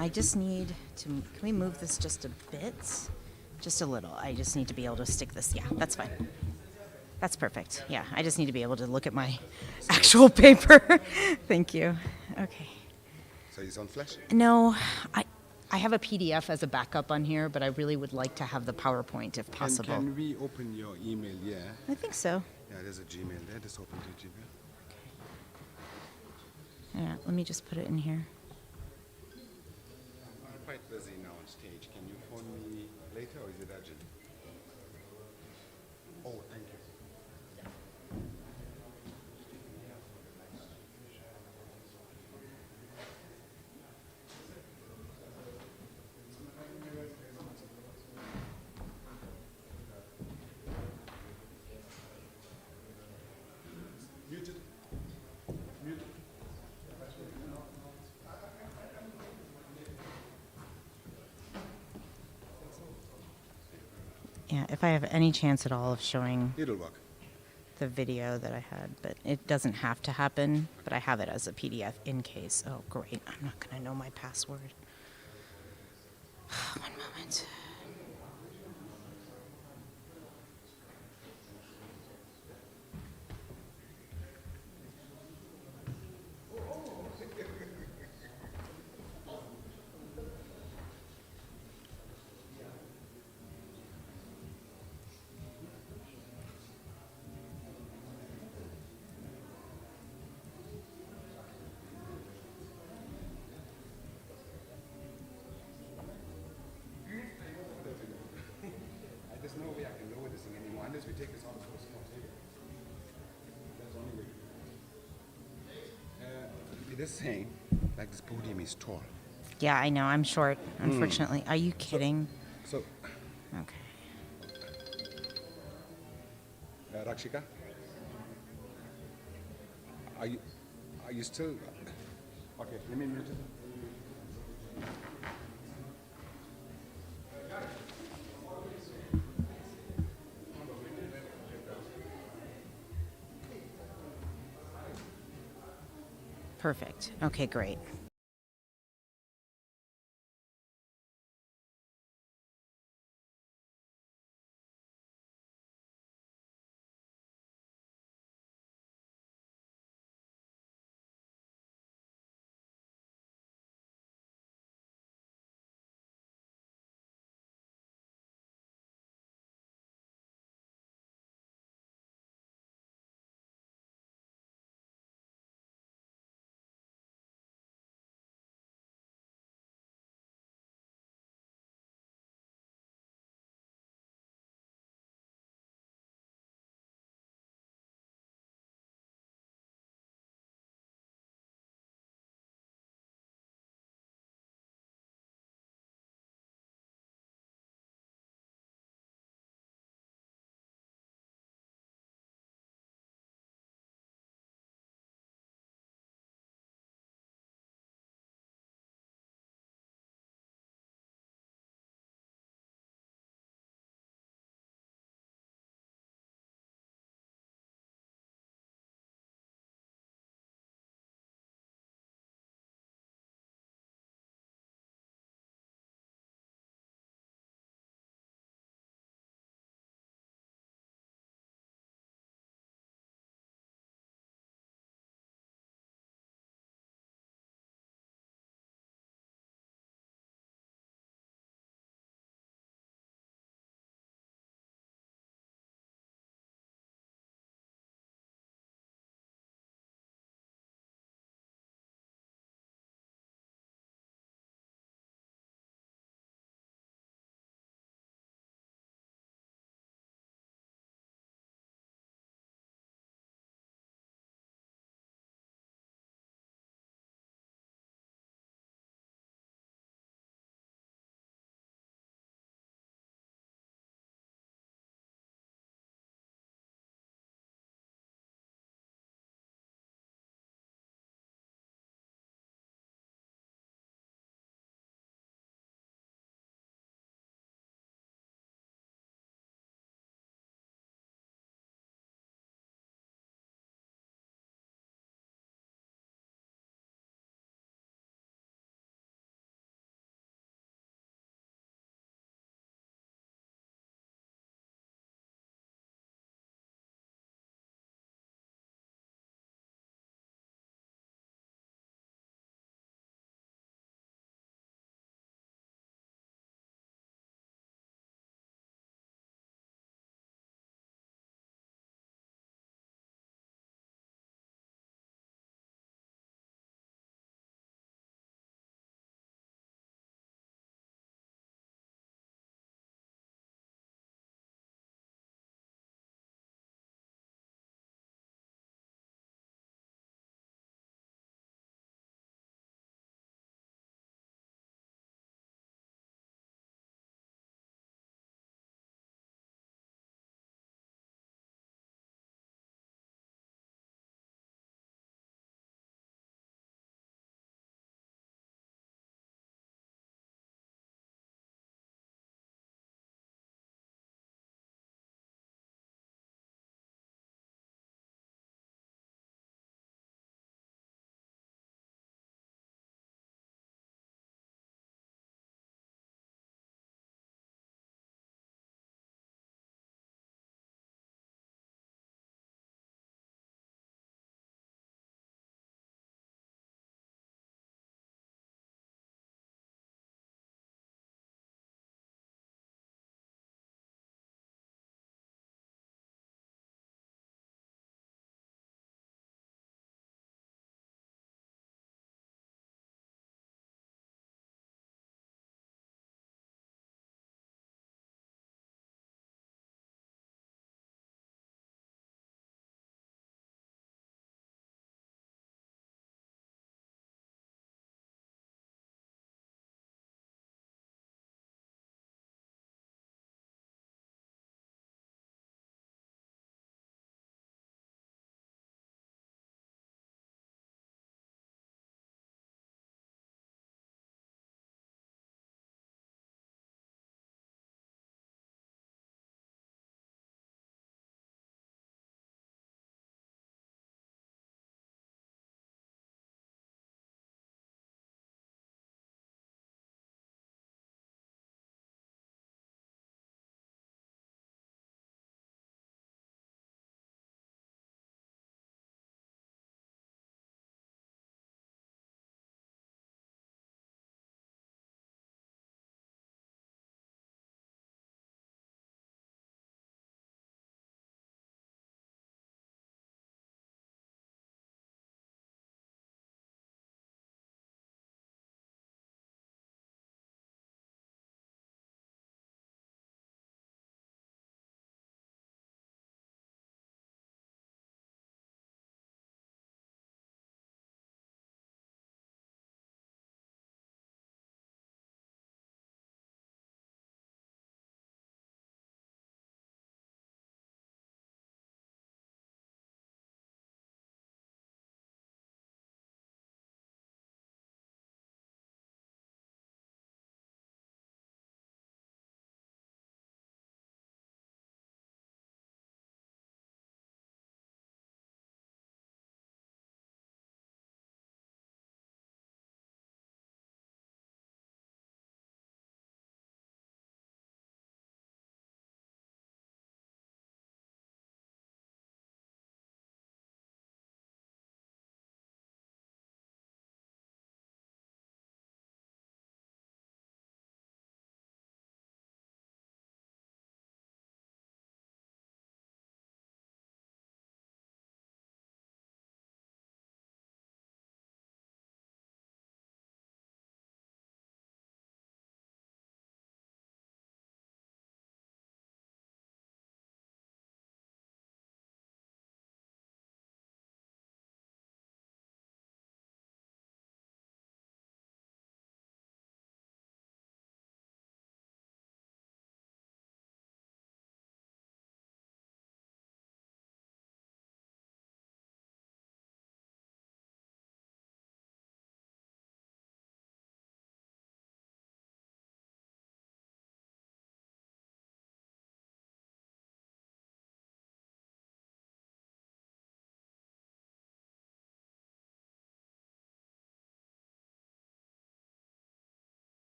I just need to, can we move this just a bit? Just a little. I just need to be able to stick this. Yeah, that's fine. That's perfect. Yeah, I just need to be able to look at my actual paper. Thank you. Okay. So it's on Flash? No, I have a PDF as a backup on here, but I really would like to have the PowerPoint if possible. Can we open your email? Yeah. I think so. Yeah, there's a Gmail there. Just open the Gmail. Yeah, let me just put it in here. I'm quite busy now on stage. Can you phone me later or is it urgent? Oh, thank you. Muted. Muted. Yeah, if I have any chance at all of showing It'll work. the video that I had, but it doesn't have to happen, but I have it as a PDF in case. Oh, great. I'm not going to know my password. One moment. There's no way I can lower this thing anymore unless we take this out of the small table. That's the only way. It is saying, like this podium is tall. Yeah, I know. I'm short, unfortunately. Are you kidding? So, Okay. Rakshika, are you still? Okay, let me mute it. Perfect. Okay, great.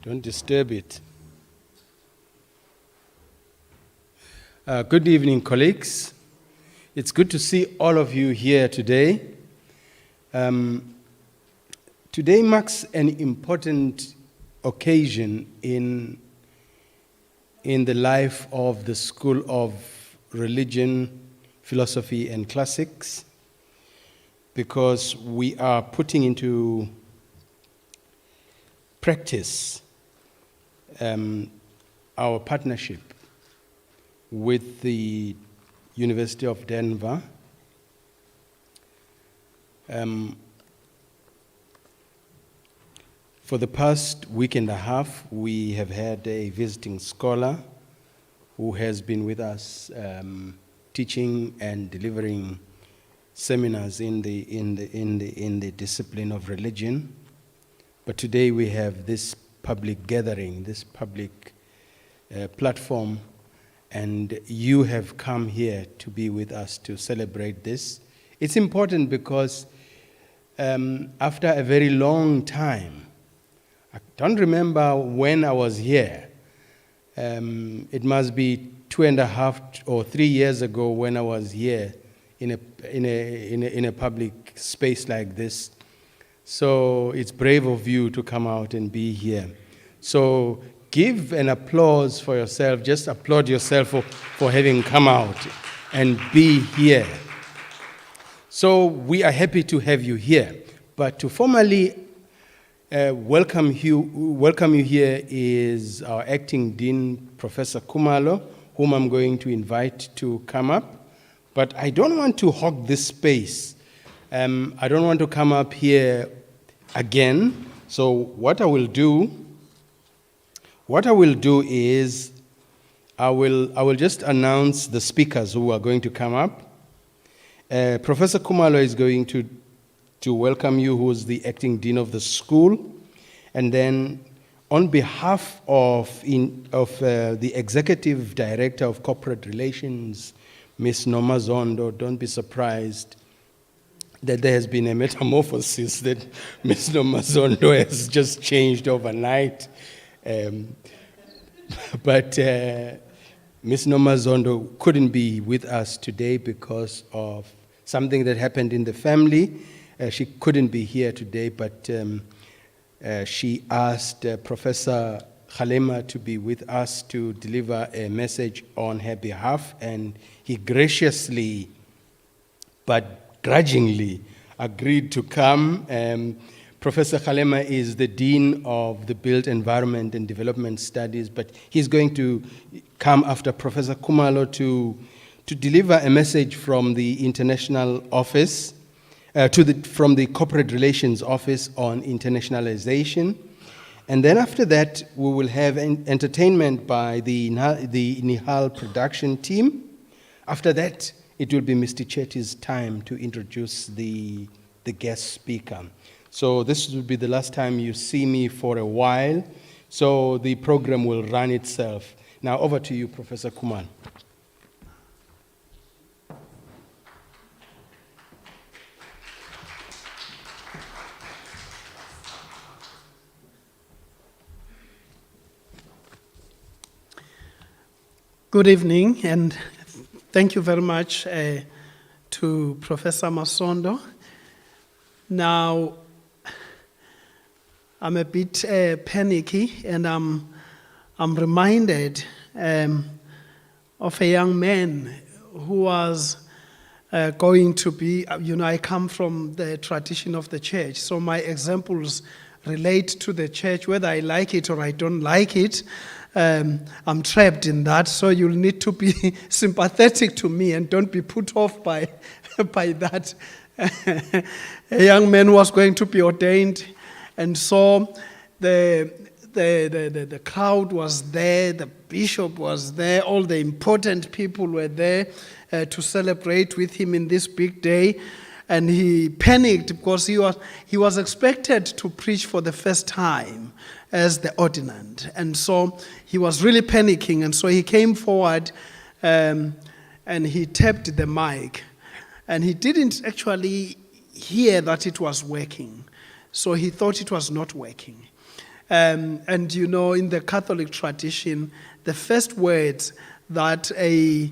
Don't disturb it. Good evening, colleagues. It's good to see all of you here today. Today marks an important occasion in the life of the School of Religion, Philosophy and Classics, because we are putting into practice our partnership with the University of Denver. For the past week and a half, we have had a visiting scholar who has been with us teaching and delivering seminars in the discipline of religion. But today we have this public gathering, this public platform, and you have come here to be with us to celebrate this. It's important because after a very long time, I don't remember when I was here. It must be 2.5 or 3 years ago when I was here in a public space like this. So it's brave of you to come out and be here. So give an applause for yourself. Just applaud yourself for having come out and be here. So we are happy to have you here. But to formally welcome you here is our acting dean, Professor Khumalo, whom I'm going to invite to come up. But I don't want to hog this space. I don't want to come up here again. So what I will do is I will just announce the speakers who are going to come up. Professor Khumalo is going to welcome you, who is the acting dean of the school. And then on behalf of the executive director of corporate relations, Ms. Noma Zondo, don't be surprised that there has been a metamorphosis, that Ms. Noma Zondo has just changed overnight. But Ms. Noma Zondo couldn't be with us today because of something that happened in the family. She couldn't be here today, but she asked Professor Kgalema to be with us to deliver a message on her behalf, and he graciously but grudgingly agreed to come. Professor Kgalema is the Dean of the Built Environment and Development Studies, but he's going to come after Professor Khumalo to deliver a message from the International Office, from the Corporate Relations Office on internationalization. And then after that, we will have entertainment by the Nihal production team. After that, it will be Mr. Chetty's time to introduce the guest speaker. So this will be the last time you see me for a while. So the program will run itself. Now over to you, Professor Khumalo. Good evening, and thank you very much to Professor Masondo. Now, I'm a bit panicky, and I'm reminded of a young man who was going to be, I come from the tradition of the church, so my examples relate to the church, whether I like it or I don't like it. I'm trapped in that, so you'll need to be sympathetic to me and don't be put off by that. A young man was going to be ordained, and so the crowd was there, the bishop was there, all the important people were there to celebrate with him in this big day. And he panicked because he was expected to preach for the first time as the ordinand. And so he was really panicking. And so he came forward and he tapped the mic. And he didn't actually hear that it was working. So he thought it was not working. And you know, in the Catholic tradition, the first words that a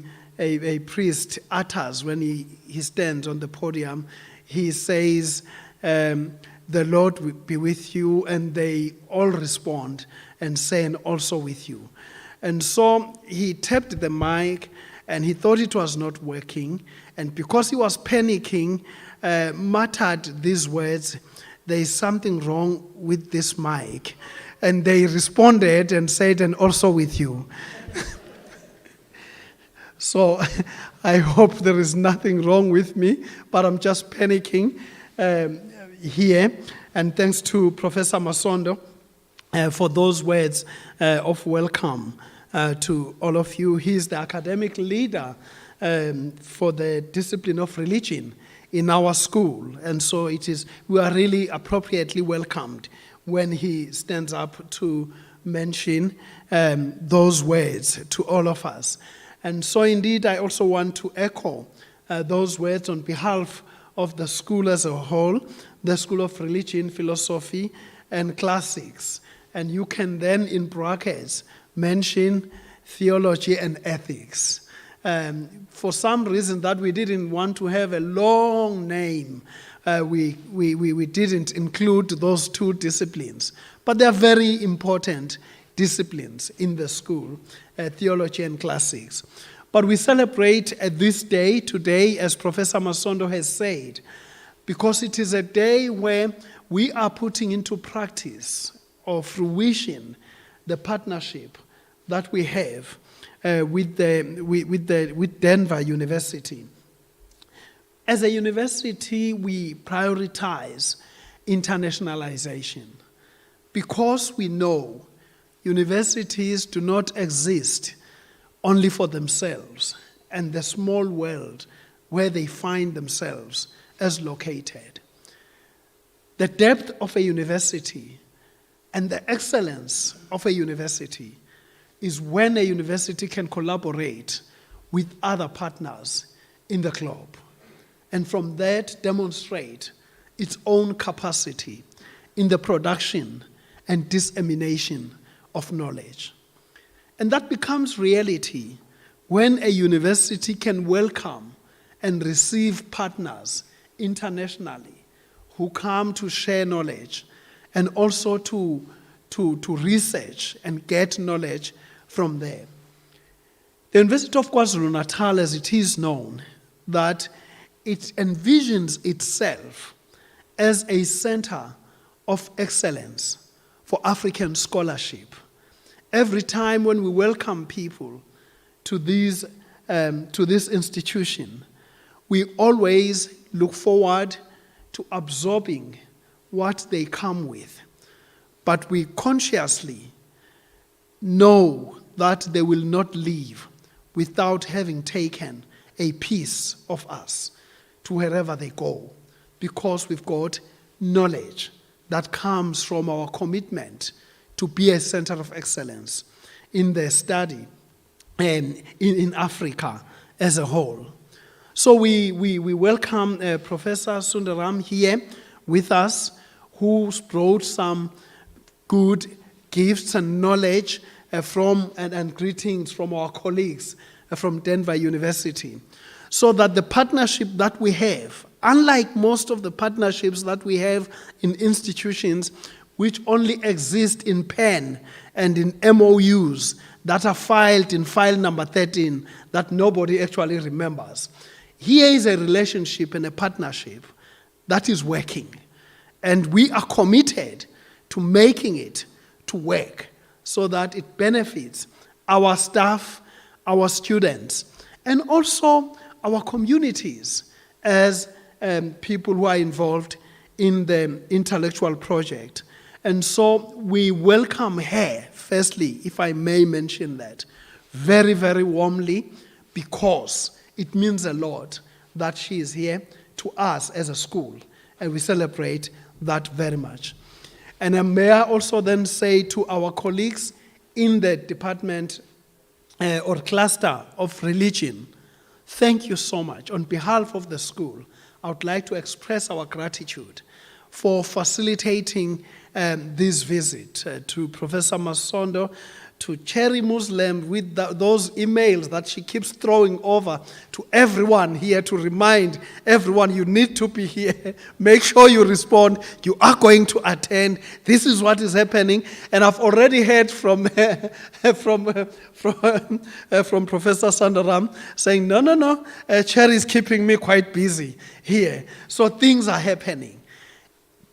priest utters when he stands on the podium, he says, the Lord will be with you, and they all respond and say, and also with you. And so he tapped the mic, and he thought it was not working, and because he was panicking, muttered these words, "There is something wrong with this mic." And they responded and said, "And also with you." So I hope there is nothing wrong with me, but I'm just panicking here. And thanks to Professor Masondo for those words of welcome to all of you. He is the academic leader for the discipline of religion in our school. And so we are really appropriately welcomed when he stands up to mention those words to all of us. And so indeed, I also want to echo those words on behalf of the school as a whole, the School of Religion, Philosophy, and Classics. And you can then, in brackets, mention theology and ethics. For some reason that we didn't want to have a long name, we didn't include those two disciplines. But they are very important disciplines in the school, theology and classics. But we celebrate this day today, as Professor Masondo has said, because it is a day where we are putting into practice or fruition the partnership that we have with Denver University. As a university, we prioritize internationalization because we know universities do not exist only for themselves and the small world where they find themselves as located. The depth of a university and the excellence of a university is when a university can collaborate with other partners in the globe, and from that demonstrate its own capacity in the production and dissemination of knowledge. And that becomes reality when a university can welcome and receive partners internationally who come to share knowledge and also to research and get knowledge from there. The University of KwaZulu-Natal, as it is known, that it envisions itself as a center of excellence for African scholarship. Every time when we welcome people to this institution, we always look forward to absorbing what they come with. But we consciously know that they will not leave without having taken a piece of us to wherever they go, because we've got knowledge that comes from our commitment to be a center of excellence in the study and in Africa as a whole. So we welcome Professor Sundaram here with us, who's brought some good gifts and knowledge and greetings from our colleagues from Denver University. So that the partnership that we have, unlike most of the partnerships that we have in institutions which only exist in pen and in MOUs that are filed in file number 13 that nobody actually remembers. Here is a relationship and a partnership that is working. And we are committed to making it to work so that it benefits our staff, our students, and also our communities as people who are involved in the intellectual project. And so we welcome her, firstly, if I may mention that, very, very warmly, because it means a lot that she is here to us as a school, and we celebrate that very much. And may I also then say to our colleagues in the department or cluster of religion, thank you so much. On behalf of the school, I would like to express our gratitude for facilitating this visit to Professor Masondo, to Cherry Muslim with those emails that she keeps throwing over to everyone here to remind everyone you need to be here. Make sure you respond. You are going to attend. This is what is happening. And I've already heard from Professor Sundaram saying, no, Cherry is keeping me quite busy here. So things are happening.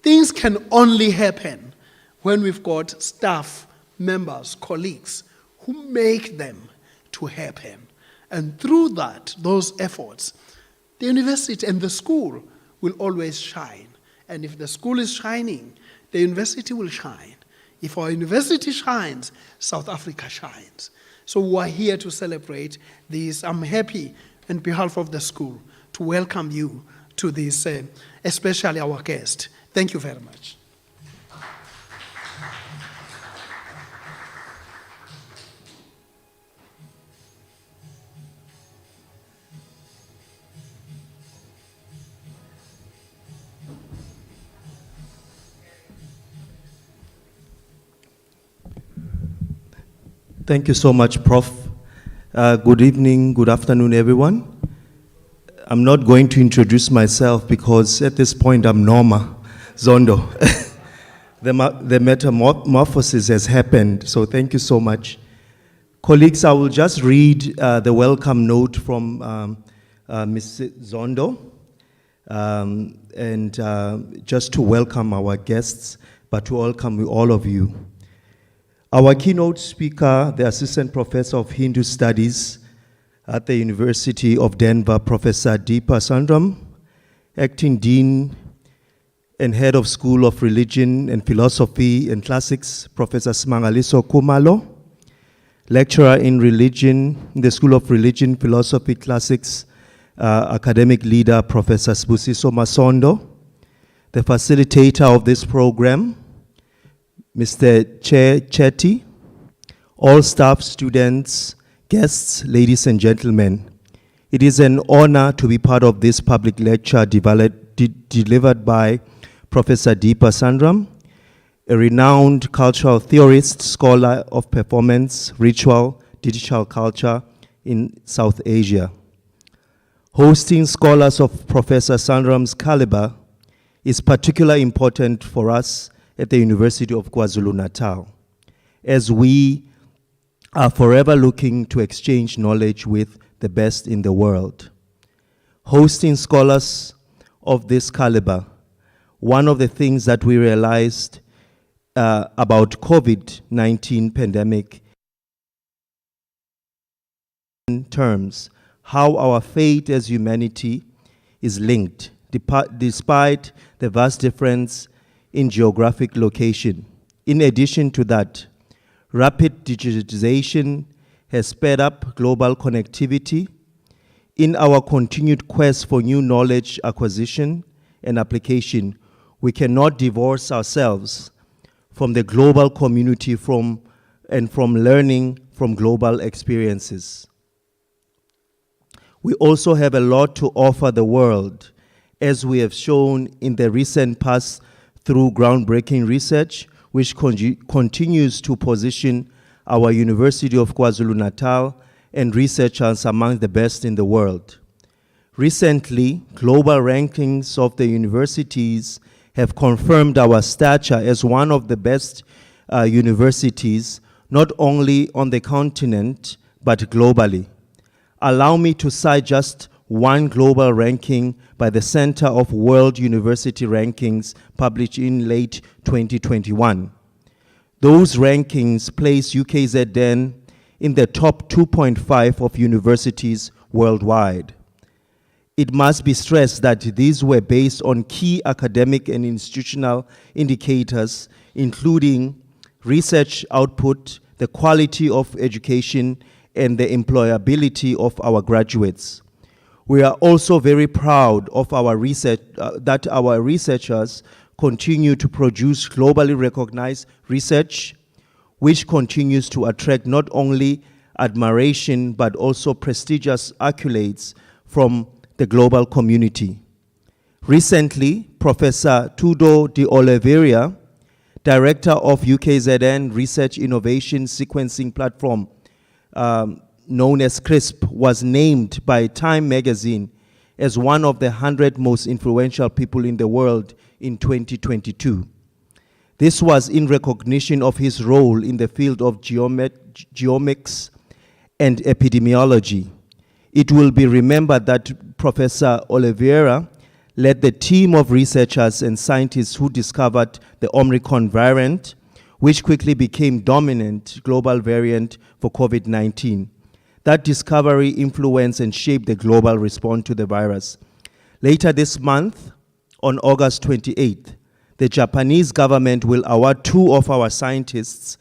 Things can only happen when we've got staff, members, colleagues who make them to happen. And through that, those efforts, the university and the school will always shine. And if the school is shining, the university will shine. If our university shines, South Africa shines. So we are here to celebrate this. I'm happy on behalf of the school to welcome you to this, especially our guest. Thank you very much. Thank you so much, Prof. Good evening, good afternoon, everyone. I'm not going to introduce myself because at this point I'm Norma Zondo. The metamorphosis has happened, so thank you so much. Colleagues, I will just read the welcome note from Ms. Zondo, and just to welcome our guests, but to welcome all of you. Our keynote speaker, the Assistant Professor of Hindu Studies at the University of Denver, Professor Dheepa Sundaram, Acting Dean and Head of School of Religion and Philosophy and Classics, Professor Smangaliso Kumalo, Lecturer in Religion, in the School of Religion, Philosophy, Classics, Academic Leader, Professor Sbusiso Masondo, the facilitator of this program, Mr. Chair Chetty, all staff, students, guests, ladies and gentlemen. It is an honor to be part of this public lecture delivered by Professor Dheepa Sundaram, a renowned cultural theorist, scholar of performance, ritual, digital culture in South Asia. Hosting scholars of Professor Sundaram's caliber is particularly important for us at the University of KwaZulu-Natal, as we are forever looking to exchange knowledge with the best in the world. Hosting scholars of this caliber, one of the things that we realized about COVID-19 pandemic in terms, how our fate as humanity is linked, despite the vast difference in geographic location. In addition to that, rapid digitization has sped up global connectivity. In our continued quest for new knowledge acquisition and application, we cannot divorce ourselves from the global community from learning from global experiences. We also have a lot to offer the world, as we have shown in the recent past through groundbreaking research, which continues to position our University of KwaZulu-Natal and researchers among the best in the world. Recently, global rankings of the universities have confirmed our stature as one of the best universities, not only on the continent, but globally. Allow me to cite just one global ranking by the Center of World University Rankings published in late 2021. Those rankings place UKZN in the top 2.5 of universities worldwide. It must be stressed that these were based on key academic and institutional indicators, including research output, the quality of education, and the employability of our graduates. We are also very proud of our research, that our researchers continue to produce globally recognized research, which continues to attract not only admiration, but also prestigious accolades from the global community. Recently, Professor Tudo de Oliveira director of UKZN Research Innovation Sequencing Platform, known as CRISP, was named by Time magazine as one of the 100 most influential people in the world in 2022. This was in recognition of his role in the field of genomics and epidemiology. It will be remembered that Professor Oliveira led the team of researchers and scientists who discovered the Omicron variant, which quickly became dominant global variant for COVID-19. That discovery influenced and shaped the global response to the virus. Later this month, on August 28th, the Japanese government will award 2 of our scientists.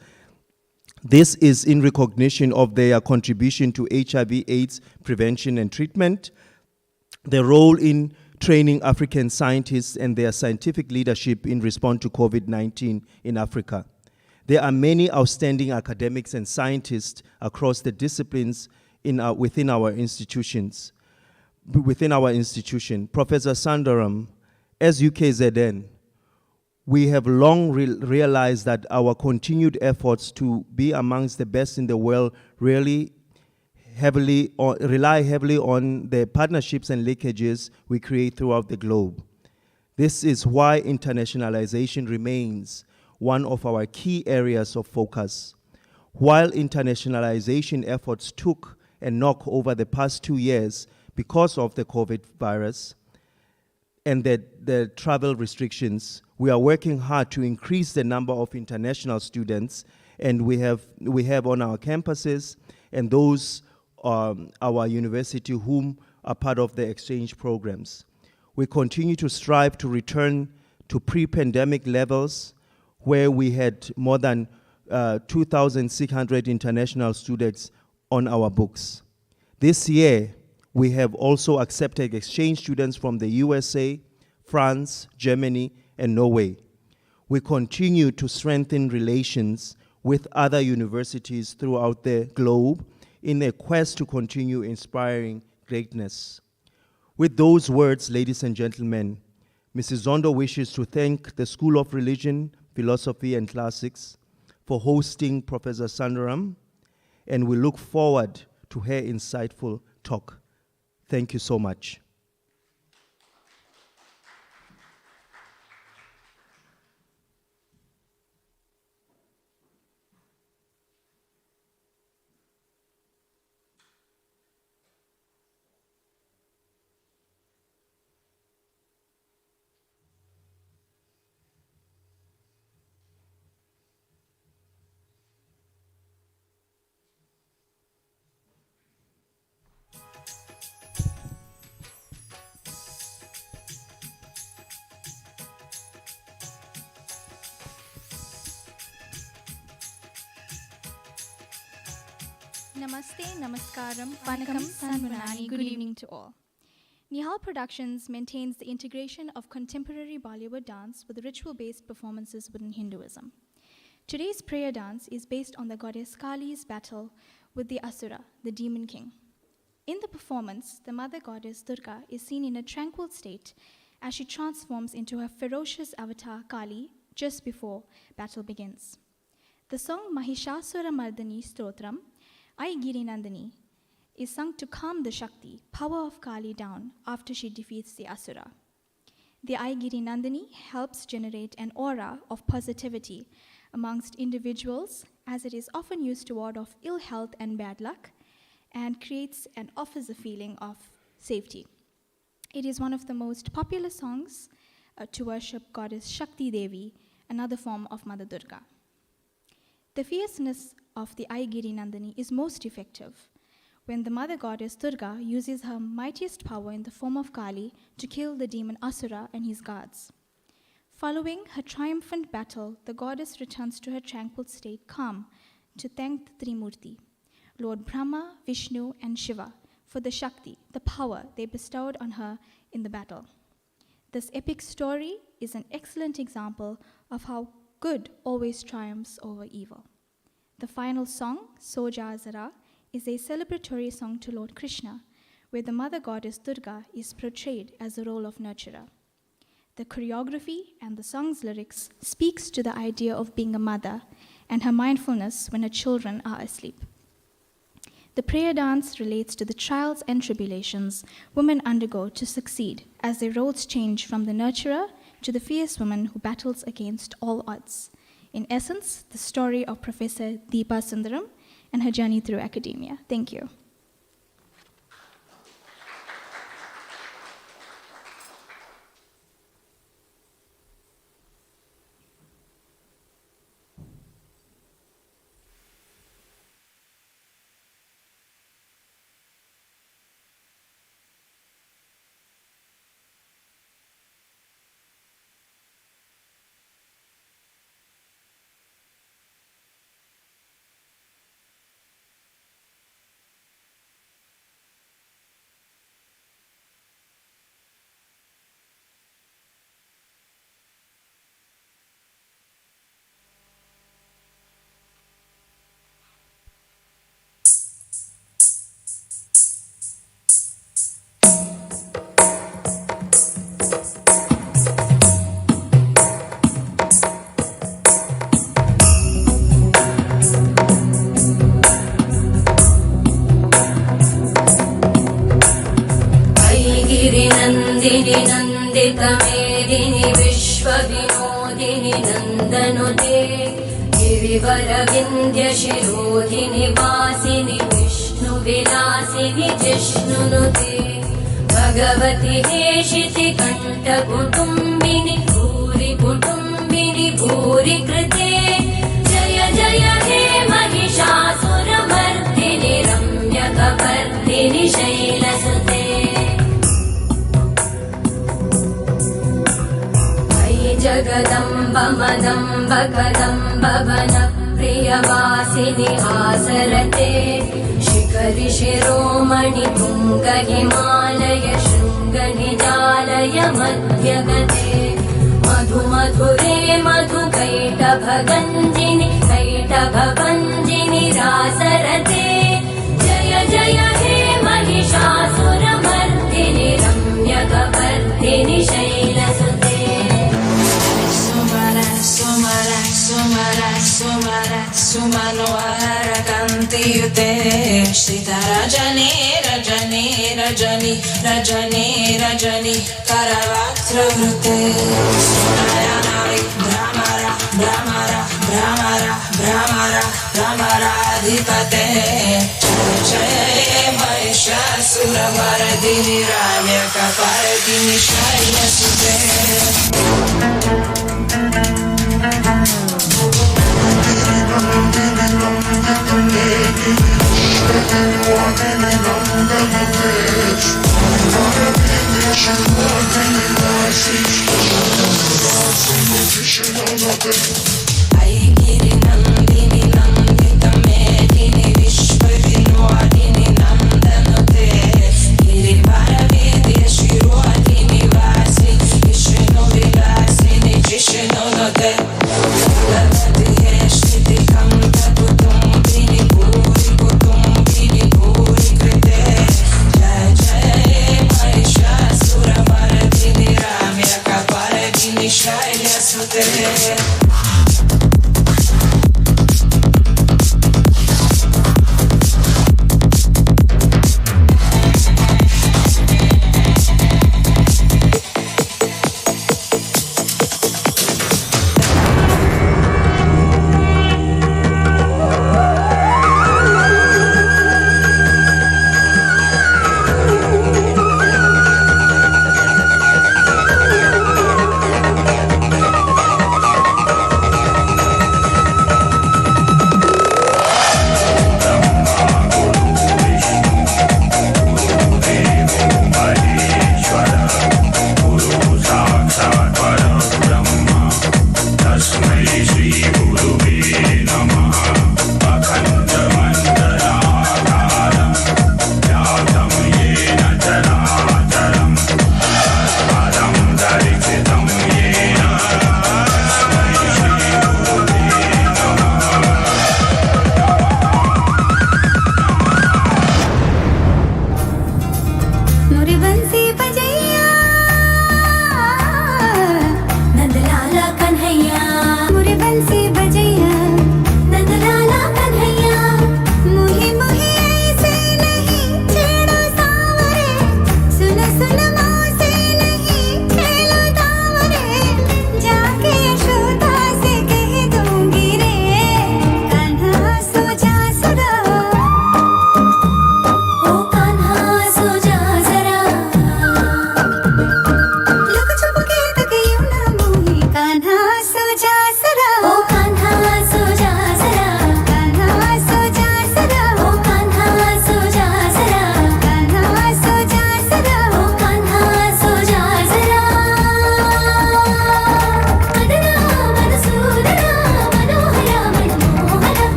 This is in recognition of their contribution to HIV/AIDS prevention and treatment, the role in training African scientists and their scientific leadership in response to COVID-19 in Africa. There are many outstanding academics and scientists across the disciplines within our institution. Professor Sundaram, as UKZN, we have long realized that our continued efforts to be amongst the best in the world rely heavily on the partnerships and linkages we create throughout the globe. This is why internationalization remains one of our key areas of focus. While internationalization efforts took a knock over the past 2 years because of the COVID virus and the travel restrictions, we are working hard to increase the number of international students, and we have on our campuses and those our university whom are part of the exchange programs. We continue to strive to return to pre-pandemic levels where we had more than 2,600 international students on our books. This year, we have also accepted exchange students from the USA, France, Germany, and Norway. We continue to strengthen relations with other universities throughout the globe in a quest to continue inspiring greatness. With those words, ladies and gentlemen, Mrs. Zondo wishes to thank the School of Religion, Philosophy, and Classics for hosting Professor Sundaram, and we look forward to her insightful talk. Thank you so much. Namaste, Namaskaram, Vanakkam, Sanmunani, good evening to all. Nihal Productions maintains the integration of contemporary Bollywood dance with ritual-based performances within Hinduism. Today's prayer dance is based on the goddess Kali's battle with the Asura, the demon king. In the performance, the mother goddess Durga is seen in a tranquil state as she transforms into her ferocious avatar Kali just before battle begins. The song Mahishasura Mardani Stotram, Ai Girinandani, is sung to calm the Shakti, power of Kali, down after she defeats the Asura. The Ai Girinandani helps generate an aura of positivity amongst individuals, as it is often used to ward off ill health and bad luck, and creates and offers a feeling of safety. It is one of the most popular songs to worship goddess Shakti Devi, another form of Mother Durga. The fierceness of the Ai Girinandani is most effective when the mother goddess Durga uses her mightiest power in the form of Kali to kill the demon Asura and his guards. Following her triumphant battle, the goddess returns to her tranquil state, calm, to thank the Trimurti, Lord Brahma, Vishnu, and Shiva, for the Shakti, the power they bestowed on her in the battle. This epic story is an excellent example of how good always triumphs over evil. The final song, Soja Zara, is a celebratory song to Lord Krishna, where the mother goddess Durga is portrayed as the role of nurturer. The choreography and the song's lyrics speaks to the idea of being a mother and her mindfulness when her children are asleep. The prayer dance relates to the trials and tribulations women undergo to succeed as their roles change from the nurturer to the fierce woman who battles against all odds. In essence, the story of Professor Dheepa Sundaram and her journey through academia. Thank you. नंदिनि नंदितमेदिनि विश्वविनोदिनि नन्दनुते गिरिवरविन्द्यशिरोधिनि वासिनि विष्णुविलासिनि जिष्णुनुते भगवति हेशिति कण्ठकुटुम्बिनि भूरि कुटुम्बिनि भूरि कृते जय जय हे महिषासुरमर्दिनि रम्यकपर्दिनि शैलसुते जगदम्ब मदम्ब कदम्ब one प्रियवासिनि आसरते शिखरि शिरोमणि तुङ्ग हिमालय शृङ्ग निजालय मध्यगते मधु मधुरे मधु कैटभगञ्जिनि कैटभभञ्जिनि रासरते जय जय हे Mahishasuramardini रम्यकपर्दिनि शैलसुते Sumanohara Kantiyute Sita Rajani Rajani Rajani Rajani Rajani Karavatra Vrute Sunayanari Brahmara Brahmara Brahmara Brahmara Brahmara Adhipate Jaya Mahishasura Mardini Ramya Kapardini Shaya Sute Aigiri nandini nandita medini vishwavinodini nandanute Girivaravidya shirodini vasi Vishnu vilasini jishnunute Bhagavati heshiti kanta kutumbini bhuri kutumbini bhuri krite Jaya jaya mahishasura mardini ramya kapardini shailya sute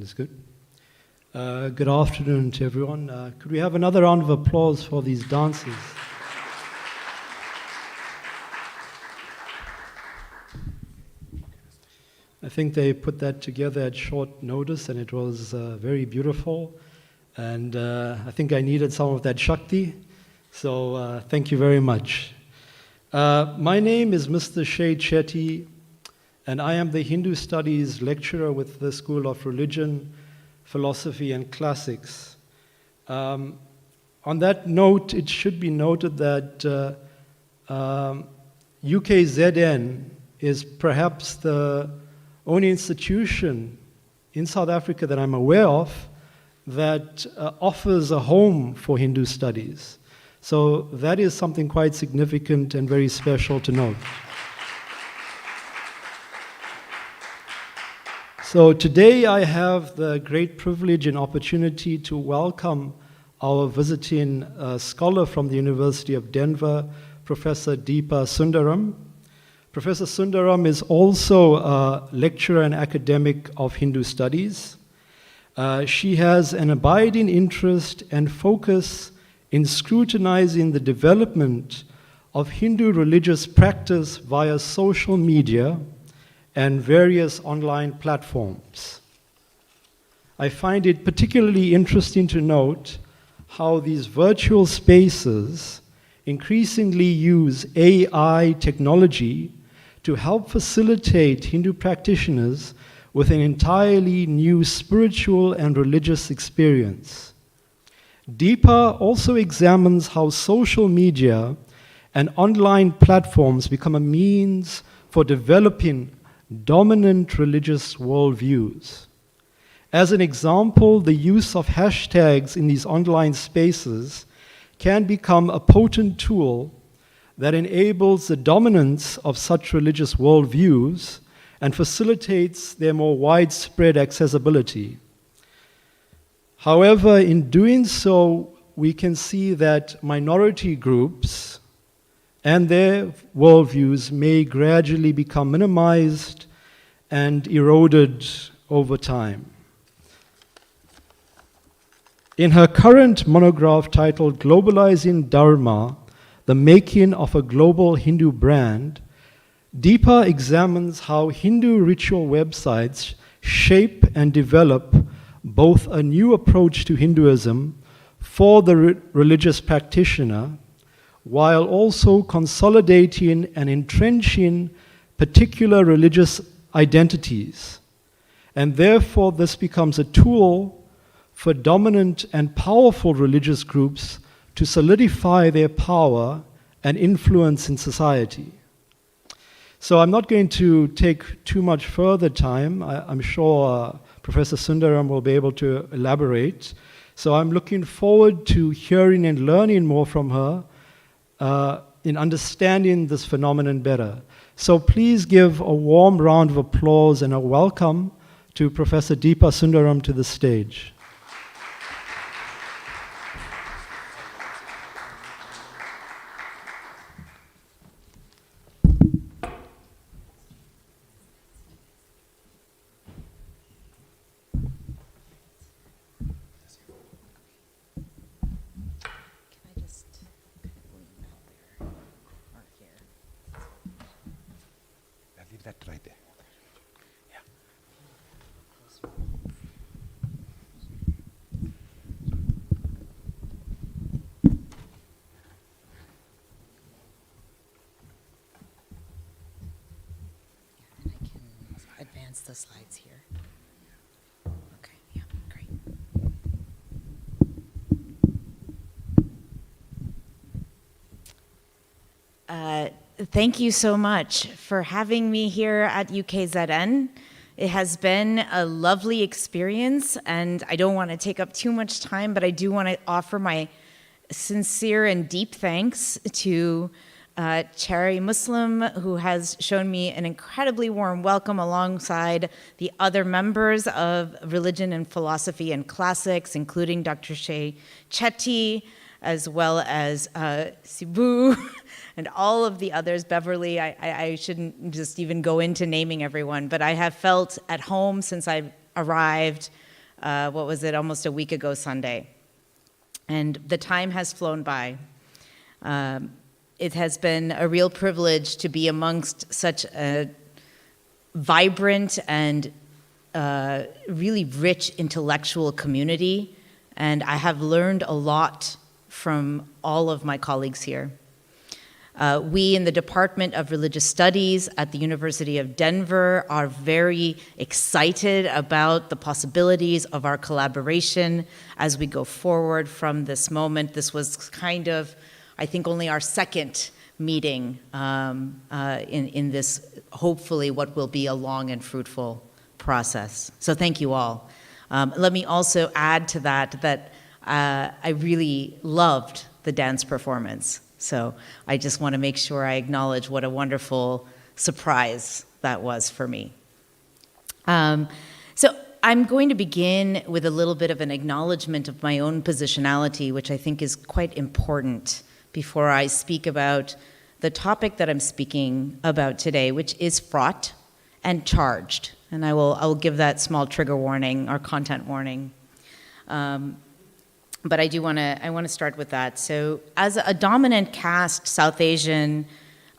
is good. Good afternoon to everyone. Could we have another round of applause for these dancers? I think they put that together at short notice, and it was very beautiful. And I think I needed some of that Shakti. So thank you very much. My name is Mr. Shay Chetty, and I am the Hindu Studies lecturer with the School of Religion, Philosophy and Classics. On that note, it should be noted that UKZN is perhaps the only institution in South Africa that I'm aware of that offers a home for Hindu studies. So that is something quite significant and very special to note. So today I have the great privilege and opportunity to welcome our visiting scholar from the University of Denver, Professor Dheepa Sundaram. Professor Sundaram is also a lecturer and academic of Hindu studies. She has an abiding interest and focus in scrutinizing the development of Hindu religious practice via social media and various online platforms. I find it particularly interesting to note how these virtual spaces increasingly use AI technology to help facilitate Hindu practitioners with an entirely new spiritual and religious experience. Dheepa also examines how social media and online platforms become a means for developing dominant religious worldviews. As an example, the use of hashtags in these online spaces can become a potent tool that enables the dominance of such religious worldviews and facilitates their more widespread accessibility. However, in doing so, we can see that minority groups and their worldviews may gradually become minimized and eroded over time. In her current monograph titled Globalizing Dharma, The Making of a Global Hindu Brand, Dheepa examines how Hindu ritual websites shape and develop both a new approach to Hinduism for the religious practitioner, while also consolidating and entrenching particular religious identities. And therefore, this becomes a tool for dominant and powerful religious groups to solidify their power and influence in society. So I'm not going to take too much further time. I'm sure Professor Sundaram will be able to elaborate. So I'm looking forward to hearing and learning more from her in understanding this phenomenon better. So please give a warm round of applause and a welcome to Professor Dheepa Sundaram to the stage. Leave that right there. Yeah. And I can advance the slides here. Okay, yeah, great. Thank you so much for having me here at UKZN. It has been a lovely experience, and I don't want to take up too much time, but I do want to offer my sincere and deep thanks to Cherry Muslim, who has shown me an incredibly warm welcome alongside the other members of Religion and Philosophy and Classics, including Dr. Shay Chetty, as well as Sibu, and all of the others, Beverly. I shouldn't just even go into naming everyone, but I have felt at home since I arrived. what was it, almost a week ago Sunday. And the time has flown by. It has been a real privilege to be amongst such a vibrant and really rich intellectual community, and I have learned a lot from all of my colleagues here. We in the Department of Religious Studies at the University of Denver are very excited about the possibilities of our collaboration as we go forward from this moment. This was kind of, I think, only our second meeting in this, hopefully, what will be a long and fruitful process. So thank you all. Let me also add to that I really loved the dance performance. So I just want to make sure I acknowledge what a wonderful surprise that was for me. So I'm going to begin with a little bit of an acknowledgement of my own positionality, which I think is quite important before I speak about the topic that I'm speaking about today, which is fraught and charged. And I will give that small trigger warning or content warning. But I want to start with that. So as a dominant caste South Asian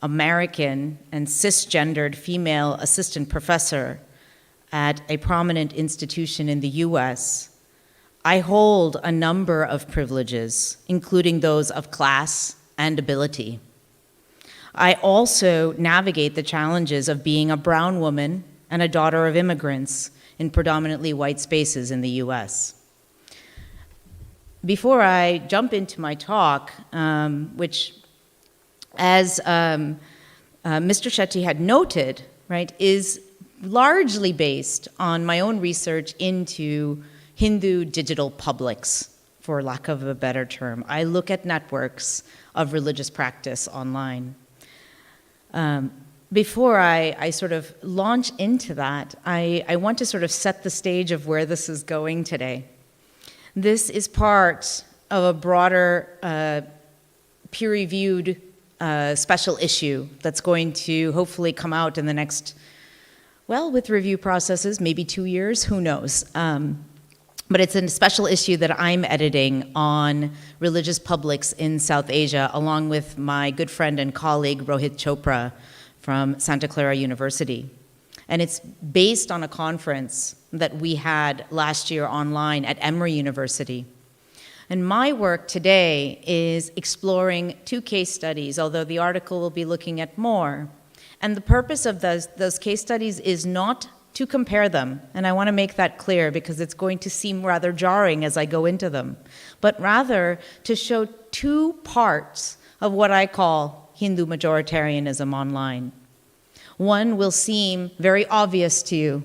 American and cisgendered female assistant professor at a prominent institution in the US, I hold a number of privileges, including those of class and ability. I also navigate the challenges of being a brown woman and a daughter of immigrants in predominantly white spaces in the US. Before I jump into my talk, which, as Mr. Shetty had noted, right, is largely based on my own research into Hindu digital publics, for lack of a better term. I look at networks of religious practice online. Before I sort of launch into that, I want to sort of set the stage of where this is going today. This is part of a broader peer-reviewed special issue that's going to hopefully come out in the next, well, with review processes, maybe 2 years, who knows. But it's a special issue that I'm editing on religious publics in South Asia, along with my good friend and colleague, Rohit Chopra from Santa Clara University. And it's based on a conference that we had last year online at Emory University. And my work today is exploring 2 case studies, although the article will be looking at more. And the purpose of those case studies is not to compare them, and I want to make that clear because it's going to seem rather jarring as I go into them, but rather to show 2 parts of what I call Hindu majoritarianism online. One will seem very obvious to you.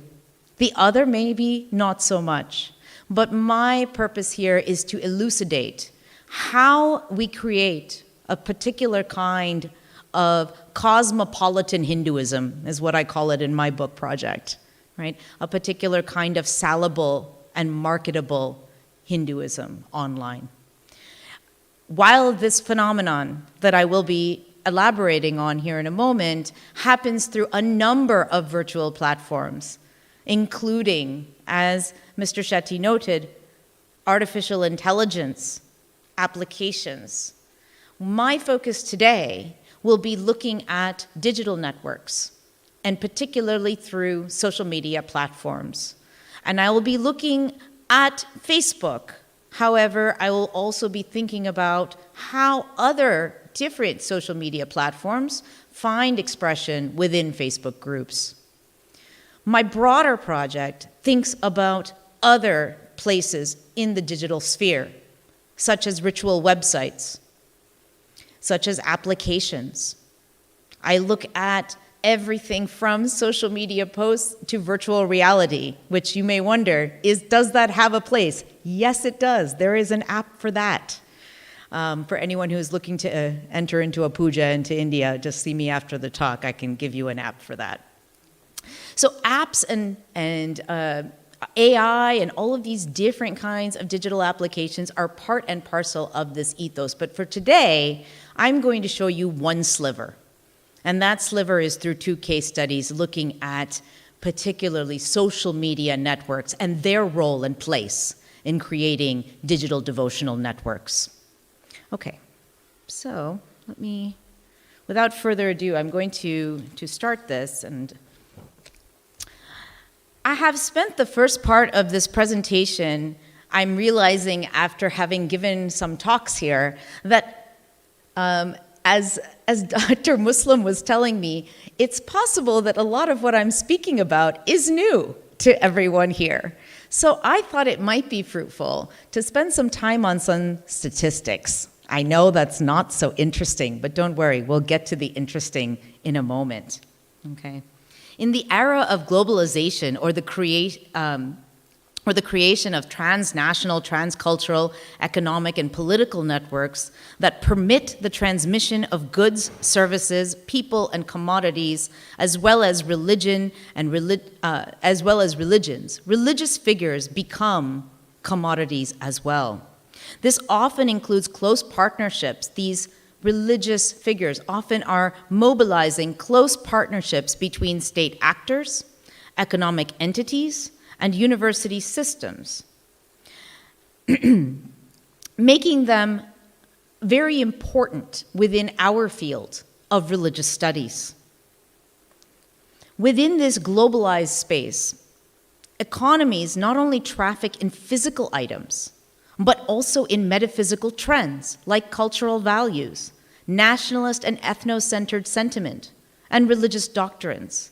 The other maybe not so much. But my purpose here is to elucidate how we create a particular kind of cosmopolitan Hinduism, is what I call it in my book project, right? A particular kind of salable and marketable Hinduism online. While this phenomenon that I will be elaborating on here in a moment happens through a number of virtual platforms, including, as Mr. Shetty noted, artificial intelligence applications. My focus today will be looking at digital networks, and particularly through social media platforms. And I will be looking at Facebook. However, I will also be thinking about how other different social media platforms find expression within Facebook groups. My broader project thinks about other places in the digital sphere, such as ritual websites, such as applications. I look at everything from social media posts to virtual reality, which you may wonder, does that have a place? Yes, it does. There is an app for that. For anyone who is looking to enter into a puja into India, just see me after the talk. I can give you an app for that. So apps and AI and all of these different kinds of digital applications are part and parcel of this ethos. But for today, I'm going to show you one sliver. And that sliver is through 2 case studies looking at particularly social media networks and their role and place in creating digital devotional networks. Okay, so without further ado, I'm going to start this. And I have spent the first part of this presentation, I'm realizing after having given some talks here, that as Dr. Muslim was telling me, it's possible that a lot of what I'm speaking about is new to everyone here. So I thought it might be fruitful to spend some time on some statistics. I know that's not so interesting, but don't worry, we'll get to the interesting in a moment, okay? In the era of globalization or the creation of transnational, transcultural, economic, and political networks that permit the transmission of goods, services, people, and commodities, as well as religion and religions, religious figures become commodities as well. This often includes close partnerships. These religious figures often are mobilizing close partnerships between state actors, economic entities, and university systems, making them very important within our field of religious studies. Within this globalized space, economies not only traffic in physical items, but also in metaphysical trends like cultural values, nationalist and ethno-centered sentiment, and religious doctrines.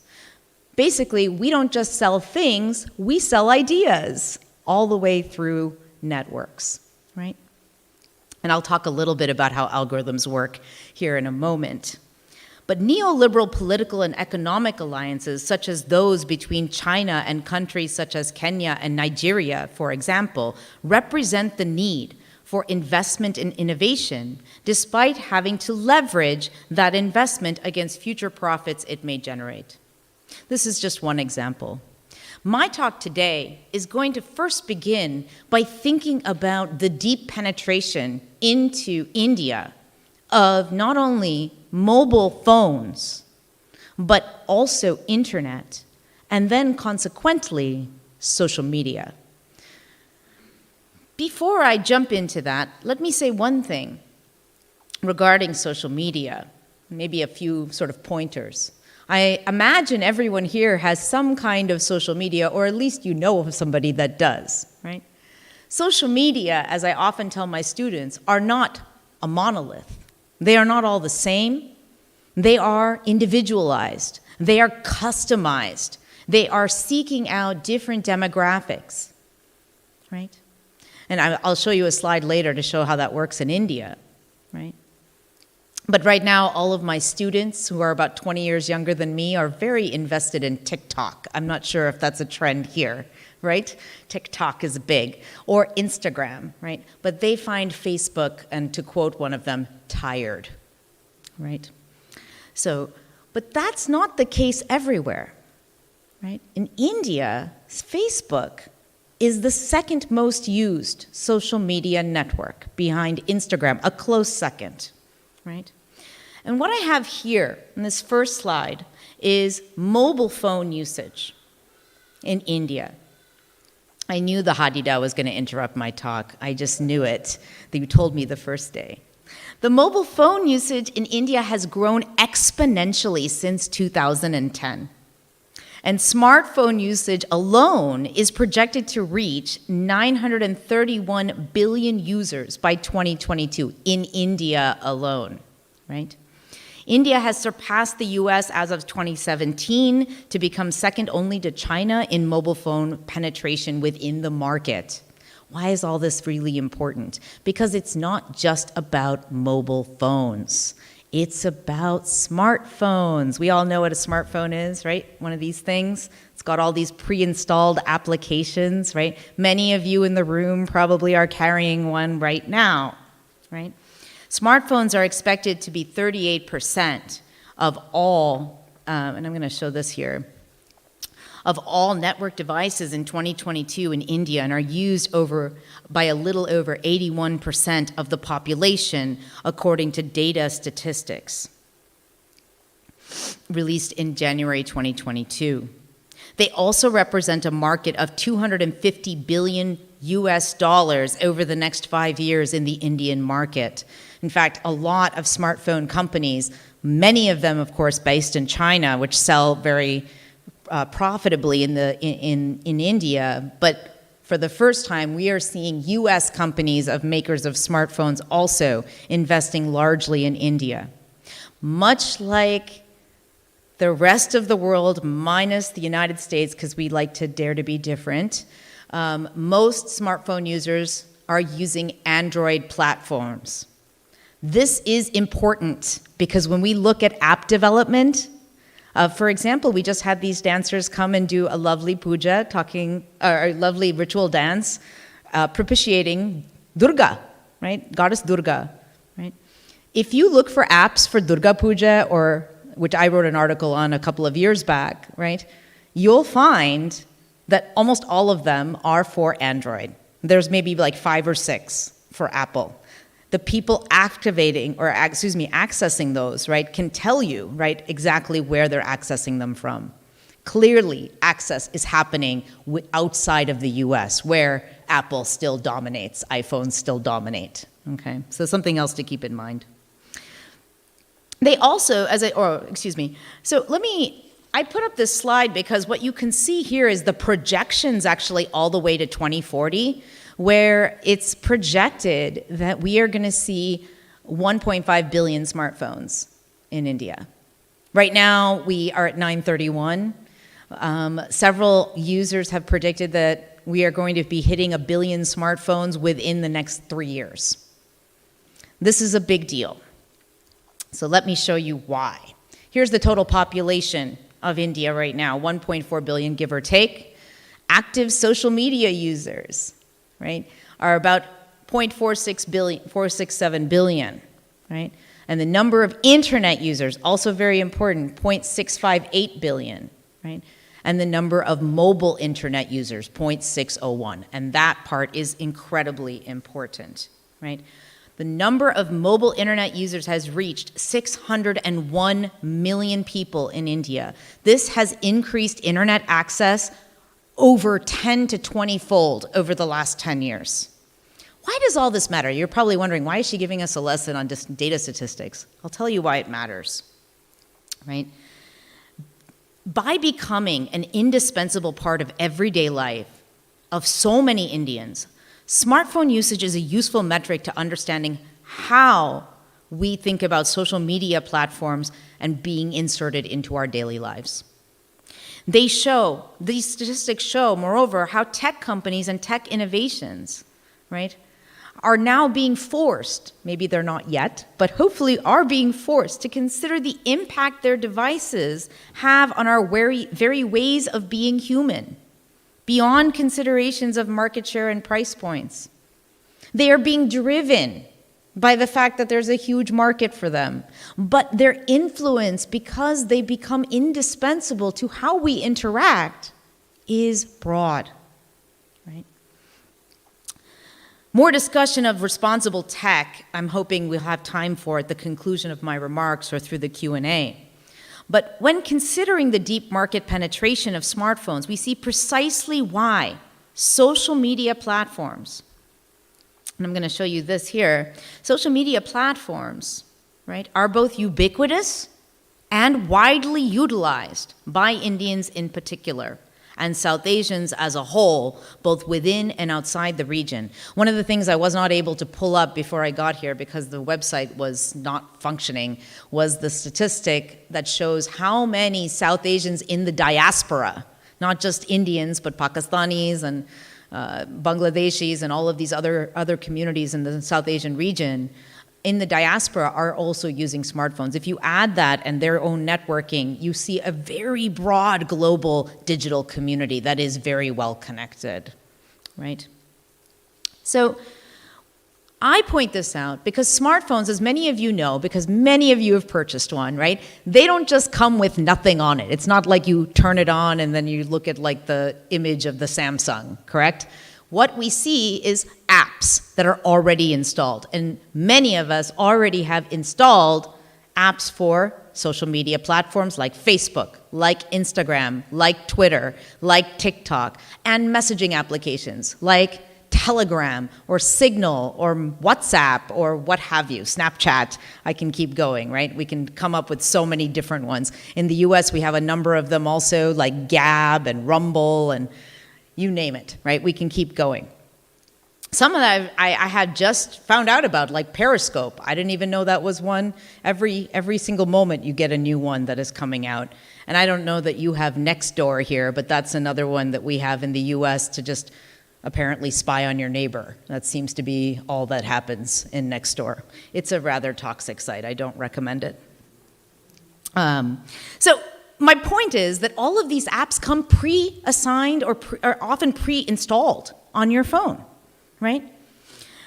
Basically, we don't just sell things, we sell ideas all the way through networks, right? And I'll talk a little bit about how algorithms work here in a moment. But neoliberal political and economic alliances, such as those between China and countries such as Kenya and Nigeria, for example, represent the need for investment in innovation, despite having to leverage that investment against future profits it may generate. This is just one example. My talk today is going to first begin by thinking about the deep penetration into India of not only mobile phones, but also internet, and then consequently, social media. Before I jump into that, let me say one thing regarding social media, maybe a few sort of pointers. I imagine everyone here has some kind of social media, or at least you know of somebody that does, right? Social media, as I often tell my students, are not a monolith. They are not all the same. They are individualized. They are customized. They are seeking out different demographics, right? And I'll show you a slide later to show how that works in India, right? But right now, all of my students who are about 20 years younger than me are very invested in TikTok. I'm not sure if that's a trend here, right? TikTok is big. Or Instagram, right? But they find Facebook, and to quote one of them, tired, right? So, but that's not the case everywhere, right? In India, Facebook is the second most used social media network behind Instagram, a close second, right? And what I have here in this first slide is mobile phone usage in India. I knew the Hadida was going to interrupt my talk. I just knew it. You told me the first day. The mobile phone usage in India has grown exponentially since 2010. And smartphone usage alone is projected to reach 931 billion users by 2022 in India alone, right? India has surpassed the US as of 2017 to become second only to China in mobile phone penetration within the market. Why is all this really important? Because it's not just about mobile phones. It's about smartphones. We all know what a smartphone is, right? One of these things. It's got all these pre-installed applications, right? Many of you in the room probably are carrying one right now, right? Smartphones are expected to be 38% of all, and I'm going to show this here, of all network devices in 2022 in India, and are used by a little over 81% of the population, according to data statistics released in January 2022. They also represent a market of $250 billion US over the next 5 years in the Indian market. In fact, a lot of smartphone companies, many of them, of course, based in China, which sell very profitably in India, but for the first time, we are seeing US companies of makers of smartphones also investing largely in India. Much like the rest of the world, minus the United States, because we like to dare to be different, most smartphone users are using Android platforms. This is important because when we look at app development, for example, we just had these dancers come and do a lovely puja, a lovely ritual dance, propitiating Durga, right? Goddess Durga, right? If you look for apps for Durga Puja, or which I wrote an article on a couple of years back, right? You'll find that almost all of them are for Android. There's maybe like 5 or 6 for Apple. The people accessing those, right, can tell you, right, exactly where they're accessing them from. Clearly, access is happening outside of the US, where Apple still dominates, iPhones still dominate, okay? So something else to keep in mind. They also, I put up this slide because what you can see here is the projections actually all the way to 2040, where it's projected that we are going to see 1.5 billion smartphones in India. Right now, we are at 931. Several users have predicted that we are going to be hitting 1 billion smartphones within the next 3 years. This is a big deal. So let me show you why. Here's the total population of India right now, 1.4 billion, give or take. Active social media users, right, are about 467 billion, right? And the number of internet users, also very important, 0.658 billion, right? And the number of mobile internet users, 0.601. And that part is incredibly important, right? The number of mobile internet users has reached 601 million people in India. This has increased internet access over 10 to 20-fold over the last 10 years. Why does all this matter? You're probably wondering, why is she giving us a lesson on data statistics? I'll tell you why it matters, right? By becoming an indispensable part of everyday life of so many Indians, smartphone usage is a useful metric to understanding how we think about social media platforms and being inserted into our daily lives. These statistics show, moreover, how tech companies and tech innovations, right, are now being forced, maybe they're not yet, but hopefully are being forced to consider the impact their devices have on our very ways of being human, beyond considerations of market share and price points. They are being driven by the fact that there's a huge market for them, but their influence, because they become indispensable to how we interact, is broad, right? More discussion of responsible tech, I'm hoping we'll have time for at the conclusion of my remarks or through the Q&A. But when considering the deep market penetration of smartphones, we see precisely why social media platforms, and I'm going to show you this here, social media platforms, right, are both ubiquitous and widely utilized by Indians in particular, and South Asians as a whole, both within and outside the region. One of the things I was not able to pull up before I got here because the website was not functioning was the statistic that shows how many South Asians in the diaspora, not just Indians, but Pakistanis and Bangladeshis and all of these other communities in the South Asian region, in the diaspora are also using smartphones. If you add that and their own networking, you see a very broad global digital community that is very well connected, right? So I point this out because smartphones, as many of you know, because many of you have purchased one, right? They don't just come with nothing on it. It's not like you turn it on and then you look at like the image of the Samsung, correct? What we see is apps that are already installed. And many of us already have installed apps for social media platforms like Facebook, like Instagram, like Twitter, like TikTok, and messaging applications like Telegram or Signal or WhatsApp or what have you, Snapchat. I can keep going, right? We can come up with so many different ones. In the US, we have a number of them also, like Gab and Rumble and you name it, right? We can keep going. Some of that I had just found out about, like Periscope. I didn't even know that was one. Every single moment you get a new one that is coming out. And I don't know that you have Nextdoor here, but that's another one that we have in the US to just apparently spy on your neighbor. That seems to be all that happens in Nextdoor. It's a rather toxic site. I don't recommend it. So my point is that all of these apps come pre-assigned or are often pre-installed on your phone, right?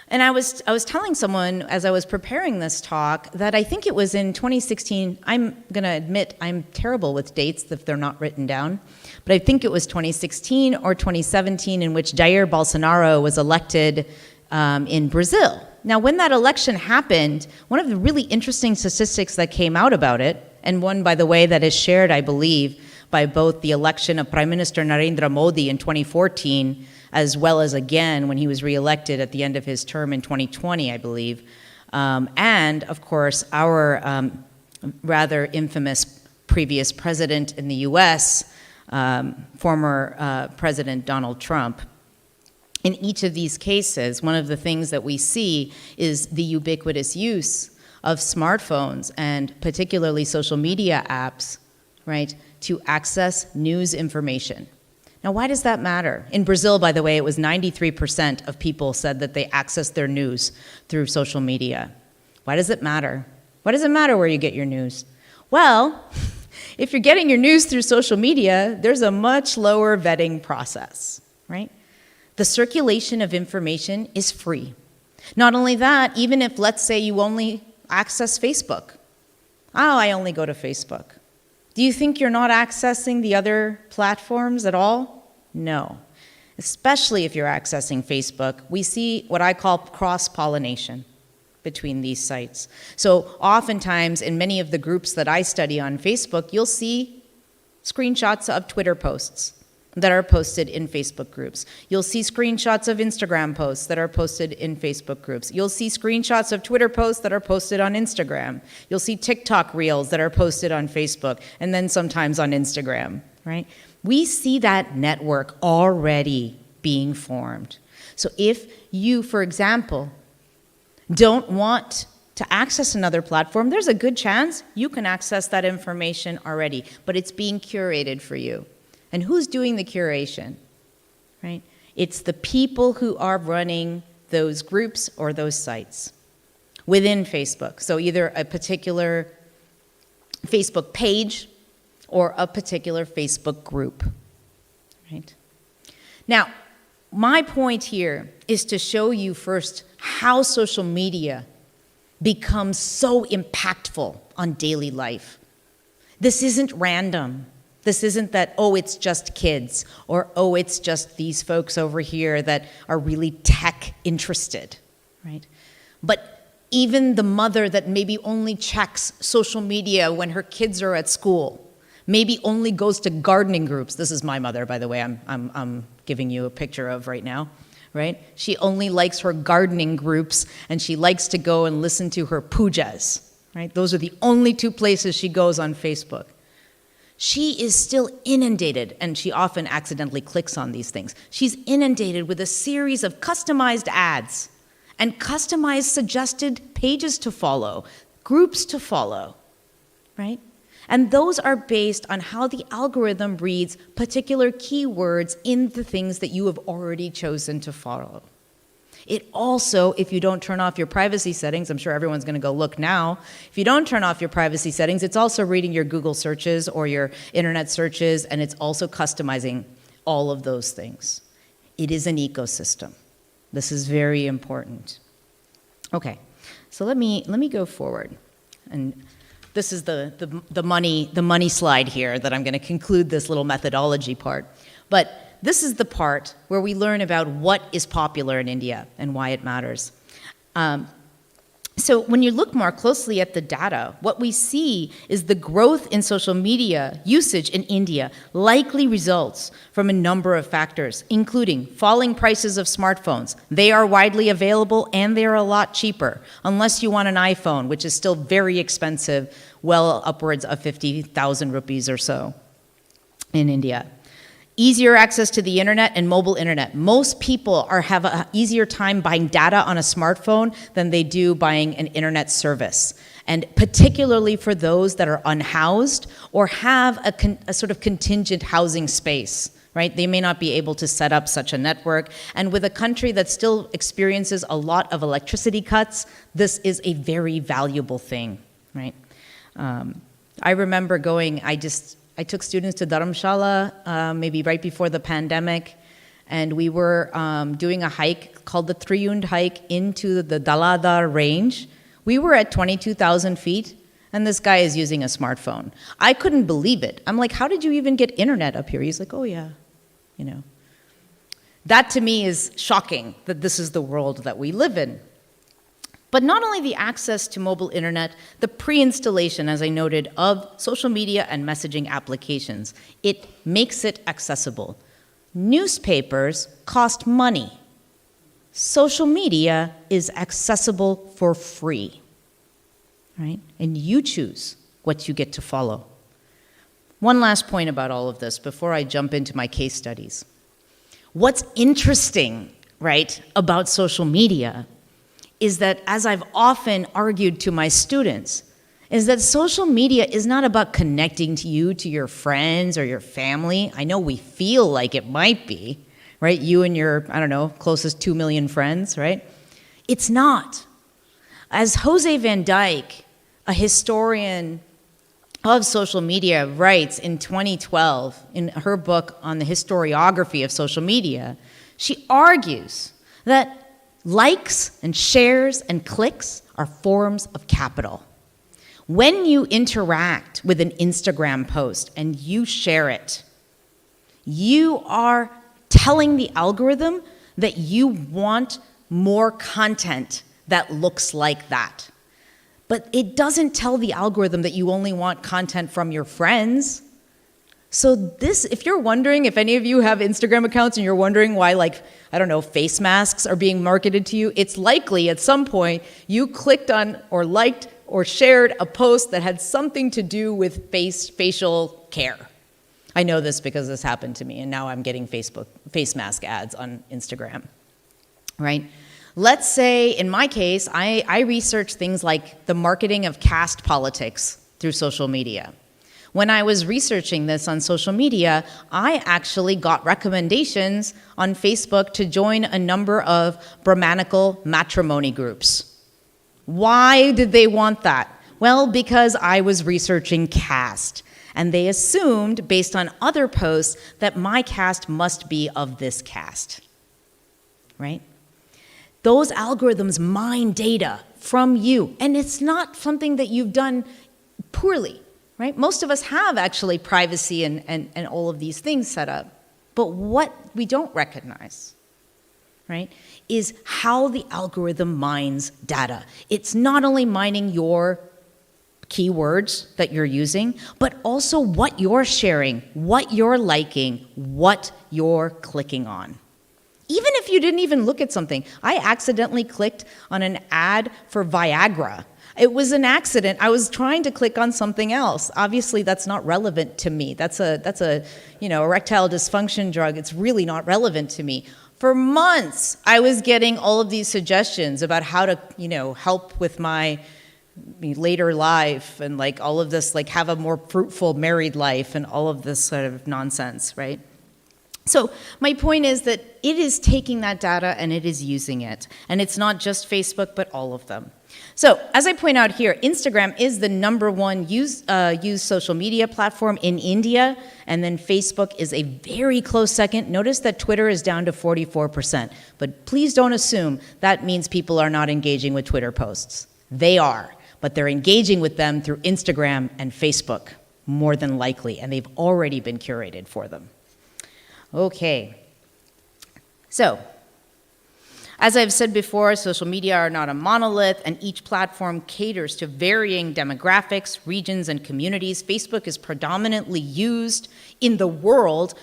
And I was telling someone as I was preparing this talk that I think it was in 2016, I'm gonna admit I'm terrible with dates if they're not written down, but I think it was 2016 or 2017 in which Jair Bolsonaro was elected in Brazil. Now, when that election happened, one of the really interesting statistics that came out about it, and one, by the way, that is shared, I believe, by both the election of Prime Minister Narendra Modi in 2014, as well as again when he was reelected at the end of his term in 2020, I believe, and of course our rather infamous previous president in the US, former President Donald Trump. In each of these cases, one of the things that we see is the ubiquitous use of smartphones and particularly social media apps, right, to access news information. Now, why does that matter? In Brazil, by the way, it was 93% of people said that they access their news through social media. Why does it matter? Why does it matter where you get your news? Well, if you're getting your news through social media, there's a much lower vetting process, right? The circulation of information is free. Not only that, even if, let's say, you only access Facebook. Oh, I only go to Facebook. Do you think you're not accessing the other platforms at all? No. Especially if you're accessing Facebook, we see what I call cross-pollination between these sites. So oftentimes in many of the groups that I study on Facebook, you'll see screenshots of Twitter posts that are posted in Facebook groups. You'll see screenshots of Instagram posts that are posted in Facebook groups. You'll see screenshots of Twitter posts that are posted on Instagram. You'll see TikTok reels that are posted on Facebook, and then sometimes on Instagram, right? We see that network already being formed. So if you, for example, don't want to access another platform, there's a good chance you can access that information already, but it's being curated for you. And who's doing the curation, right? It's the people who are running those groups or those sites within Facebook. So either a particular Facebook page or a particular Facebook group, right? Now, my point here is to show you first how social media becomes so impactful on daily life. This isn't random. This isn't that, oh, it's just kids, or oh, it's just these folks over here that are really tech interested, right? But even the mother that maybe only checks social media when her kids are at school, maybe only goes to gardening groups. This is my mother, by the way, I'm giving you a picture of right now, right? She only likes her gardening groups, and she likes to go and listen to her pujas, right? Those are the only two places she goes on Facebook. She is still inundated, and she often accidentally clicks on these things. She's inundated with a series of customized ads and customized suggested pages to follow, groups to follow, right? And those are based on how the algorithm reads particular keywords in the things that you have already chosen to follow. It also, if you don't turn off your privacy settings, I'm sure everyone's going to go look now. If you don't turn off your privacy settings, it's also reading your Google searches or your internet searches, and it's also customizing all of those things. It is an ecosystem. This is very important. Okay, so let me go forward. And this is the money slide here that I'm going to conclude this little methodology part. But this is the part where we learn about what is popular in India and why it matters. So when you look more closely at the data, what we see is the growth in social media usage in India likely results from a number of factors, including falling prices of smartphones. They are widely available and they're a lot cheaper, unless you want an iPhone, which is still very expensive, well upwards of 50,000 rupees or so in India. Easier access to the internet and mobile internet. Most people have an easier time buying data on a smartphone than they do buying an internet service. And particularly for those that are unhoused or have a sort of contingent housing space, right? They may not be able to set up such a network. And with a country that still experiences a lot of electricity cuts, this is a very valuable thing, right? I remember I took students to Dharamshala maybe right before the pandemic, and we were doing a hike called the Triyund hike into the Daladar range. We were at 22,000 feet, and this guy is using a smartphone. I couldn't believe it. I'm like, how did you even get internet up here? He's like, oh yeah, you know. That to me is shocking that this is the world that we live in. But not only the access to mobile internet, the pre-installation, as I noted, of social media and messaging applications, it makes it accessible. Newspapers cost money. Social media is accessible for free, right? And you choose what you get to follow. One last point about all of this before I jump into my case studies. What's interesting, right, about social media is that, as I've often argued to my students, is that social media is not about connecting to you, to your friends or your family. I know we feel like it might be, right? You and your, I don't know, closest 2 million friends, right? It's not. As Jose Van Dyke, a historian of social media, writes in 2012 in her book on the historiography of social media, she argues that likes and shares and clicks are forms of capital. When you interact with an Instagram post and you share it, you are telling the algorithm that you want more content that looks like that. But it doesn't tell the algorithm that you only want content from your friends. So this, if you're wondering, if any of you have Instagram accounts and you're wondering why, like, I don't know, face masks are being marketed to you, it's likely at some point you clicked on or liked or shared a post that had something to do with facial care. I know this because this happened to me, and now I'm getting face mask ads on Instagram, right? Let's say, in my case, I research things like the marketing of caste politics through social media. When I was researching this on social media, I actually got recommendations on Facebook to join a number of Brahmanical matrimony groups. Why did they want that? Well, because I was researching caste, and they assumed, based on other posts, that my caste must be of this caste, right? Those algorithms mine data from you, and it's not something that you've done poorly. Right? Most of us have actually privacy and all of these things set up. But what we don't recognize, right, is how the algorithm mines data. It's not only mining your keywords that you're using, but also what you're sharing, what you're liking, what you're clicking on. Even if you didn't even look at something. I accidentally clicked on an ad for Viagra. It was an accident. I was trying to click on something else. Obviously, that's not relevant to me. That's a erectile dysfunction drug. It's really not relevant to me. For months, I was getting all of these suggestions about how to, help with my later life and like all of this, like have a more fruitful married life and all of this sort of nonsense, right? So my point is that it is taking that data and it is using it. And it's not just Facebook, but all of them. So as I point out here, Instagram is the #1 used social media platform in India, and then Facebook is a very close second. Notice that Twitter is down to 44%, but please don't assume that means people are not engaging with Twitter posts. They are, but they're engaging with them through Instagram and Facebook, more than likely, and they've already been curated for them. Okay, so As I've said before, social media are not a monolith, and each platform caters to varying demographics, regions, and communities. Facebook is predominantly used in the world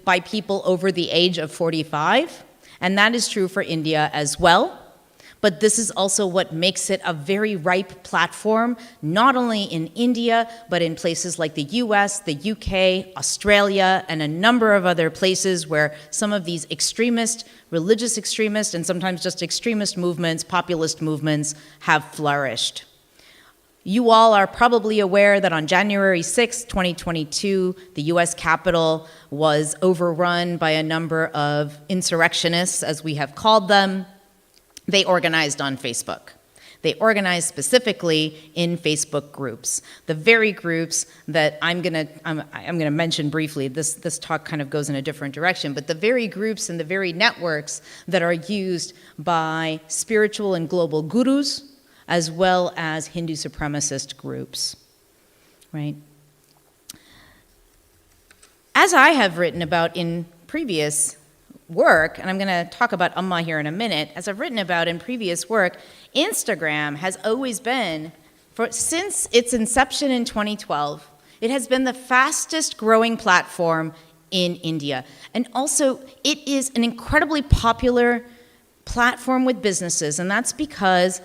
by people over the age of 45, and that is true for India as well. But this is also what makes it a very ripe platform, not only in India, but in places like the US, the UK, Australia, and a number of other places where some of these extremist, religious extremist, and sometimes just extremist movements, populist movements, have flourished. You all are probably aware that on January 6, 2022, the US Capitol was overrun by a number of insurrectionists, as we have called them. They organized on Facebook. They organized specifically in Facebook groups. The very groups that I'm gonna mention briefly. This talk kind of goes in a different direction, but the very groups and the very networks that are used by spiritual and global gurus, as well as Hindu supremacist groups, right? As I have written about in previous work, and I'm going to talk about Amma here in a minute, as I've written about in previous work, Instagram has always been, since its inception in 2012, it has been the fastest growing platform in India. And also, it is an incredibly popular platform with businesses, and that's because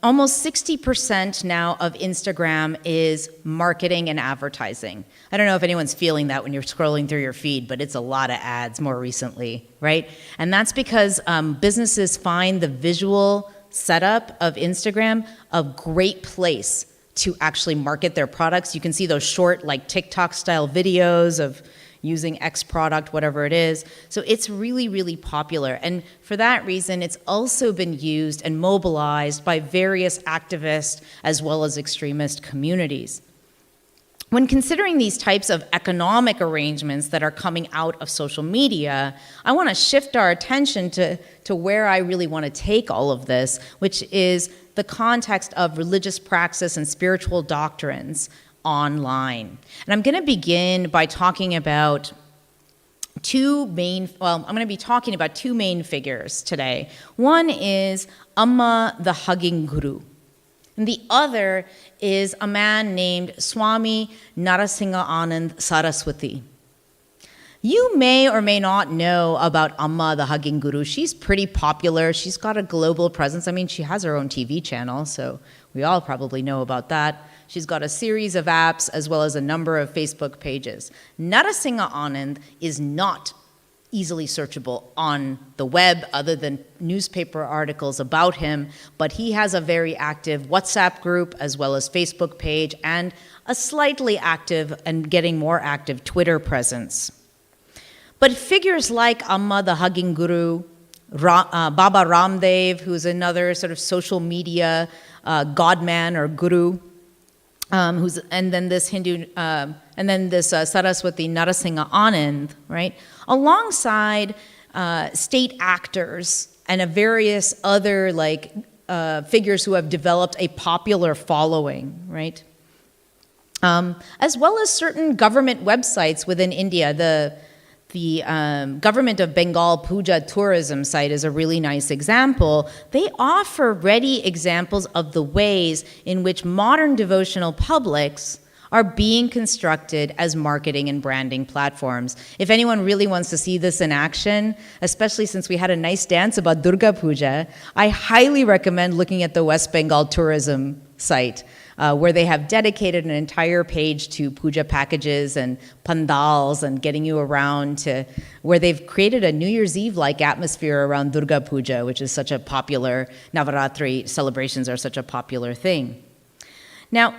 almost 60% now of Instagram is marketing and advertising. I don't know if anyone's feeling that when you're scrolling through your feed, but it's a lot of ads more recently, right? And that's because businesses find the visual setup of Instagram a great place to actually market their products. You can see those short, like TikTok-style videos of using X product, whatever it is. So it's really, really popular. And for that reason, it's also been used and mobilized by various activist as well as extremist communities. When considering these types of economic arrangements that are coming out of social media, I want to shift our attention to where I really want to take all of this, which is the context of religious praxis and spiritual doctrines online. And I'm going to begin by talking about I'm going to be talking about two main figures today. One is Amma the Hugging Guru, and the other is a man named Swami Narasingha Anand Saraswati. You may or may not know about Amma the Hugging Guru. She's pretty popular. She's got a global presence. I mean, she has her own TV channel, so we all probably know about that. She's got a series of apps as well as a number of Facebook pages. Narasingha Anand is not easily searchable on the web other than newspaper articles about him, but he has a very active WhatsApp group as well as Facebook page and a slightly active and getting more active Twitter presence. But figures like Amma the Hugging Guru, Baba Ramdev, who's another sort of social media godman or guru, and then this Saraswati Narasingha Anand, right? Alongside state actors and various other figures who have developed a popular following, right? As well as certain government websites within India. The Government of Bengal Puja tourism site is a really nice example. They offer ready examples of the ways in which modern devotional publics are being constructed as marketing and branding platforms. If anyone really wants to see this in action, especially since we had a nice dance about Durga Puja, I highly recommend looking at the West Bengal tourism site, where they have dedicated an entire page to puja packages and pandals and getting you around to where they've created a New Year's Eve-like atmosphere around Durga Puja, which is such a popular, Navaratri celebrations are such a popular thing. Now,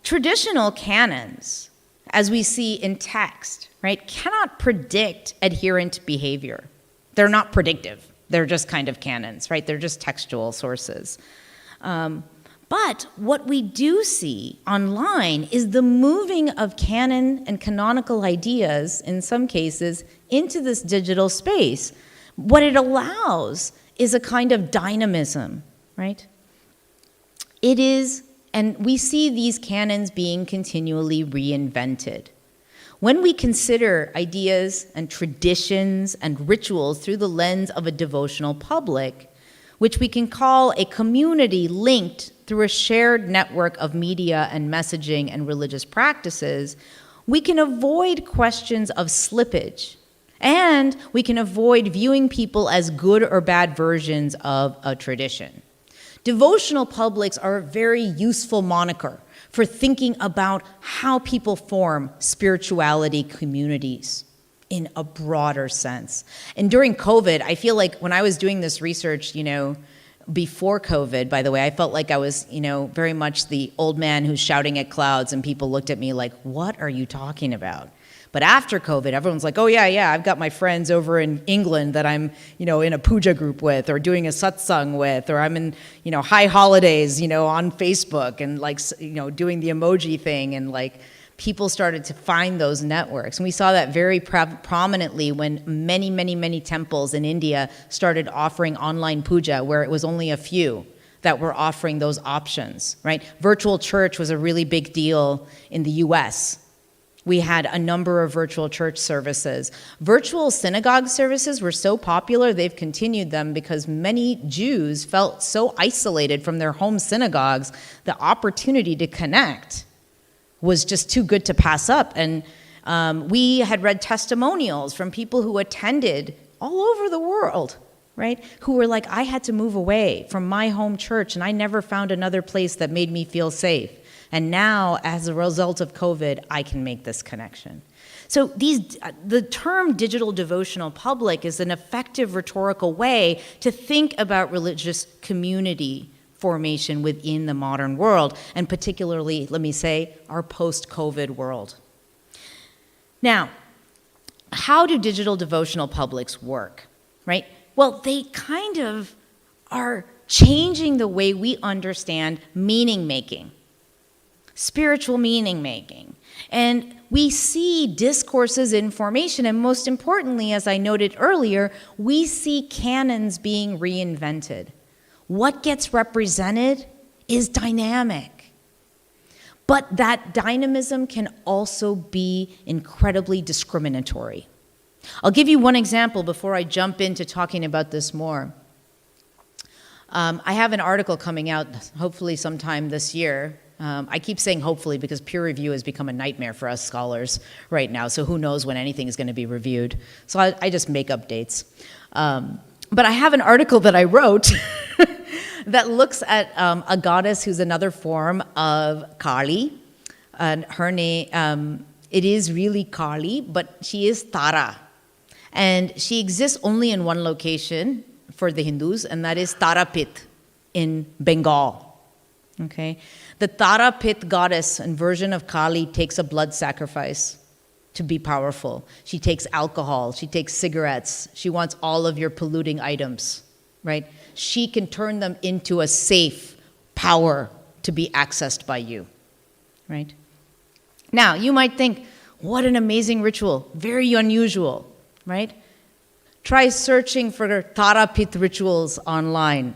traditional canons, as we see in text, right, cannot predict adherent behavior. They're not predictive. They're just kind of canons, right? They're just textual sources. But what we do see online is the moving of canon and canonical ideas, in some cases, into this digital space. What it allows is a kind of dynamism, right? It is, and we see these canons being continually reinvented. When we consider ideas and traditions and rituals through the lens of a devotional public, which we can call a community linked through a shared network of media and messaging and religious practices, we can avoid questions of slippage, and we can avoid viewing people as good or bad versions of a tradition. Devotional publics are a very useful moniker for thinking about how people form spirituality communities in a broader sense. And during COVID, I feel like when I was doing this research, before COVID, by the way, I felt like I was, very much the old man who's shouting at clouds and people looked at me like, what are you talking about? But after COVID, everyone's like, oh yeah, I've got my friends over in England that I'm, in a puja group with, or doing a satsang with, or I'm in, high holidays, on Facebook, and doing the emoji thing, and people started to find those networks. And we saw that very prominently when many temples in India started offering online puja, where it was only a few that were offering those options, right? Virtual church was a really big deal in the US. We had a number of virtual church services. Virtual synagogue services were so popular, they've continued them because many Jews felt so isolated from their home synagogues, the opportunity to connect was just too good to pass up. And we had read testimonials from people who attended all over the world, right? Who were like, I had to move away from my home church and I never found another place that made me feel safe. And now, as a result of COVID, I can make this connection. So the term digital devotional public is an effective rhetorical way to think about religious community formation within the modern world, and particularly, let me say, our post-COVID world. Now, how do digital devotional publics work, right? Well, they kind of are changing the way we understand meaning-making. Spiritual meaning making. And we see discourses in formation, and most importantly, as I noted earlier, we see canons being reinvented. What gets represented is dynamic. But that dynamism can also be incredibly discriminatory. I'll give you one example before I jump into talking about this more. I have an article coming out, hopefully sometime this year. I keep saying hopefully because peer review has become a nightmare for us scholars right now, so who knows when anything is going to be reviewed. So I just make up dates. But I have an article that I wrote that looks at a goddess who's another form of Kali. And her name, it is really Kali, but she is Tara. And she exists only in one location for the Hindus, and that is Tarapit in Bengal. Okay? The Tarapit goddess and version of Kali takes a blood sacrifice to be powerful. She takes alcohol, she takes cigarettes, she wants all of your polluting items, right? She can turn them into a safe power to be accessed by you, right? Now, you might think, what an amazing ritual, very unusual, right? Try searching for Tarapit rituals online.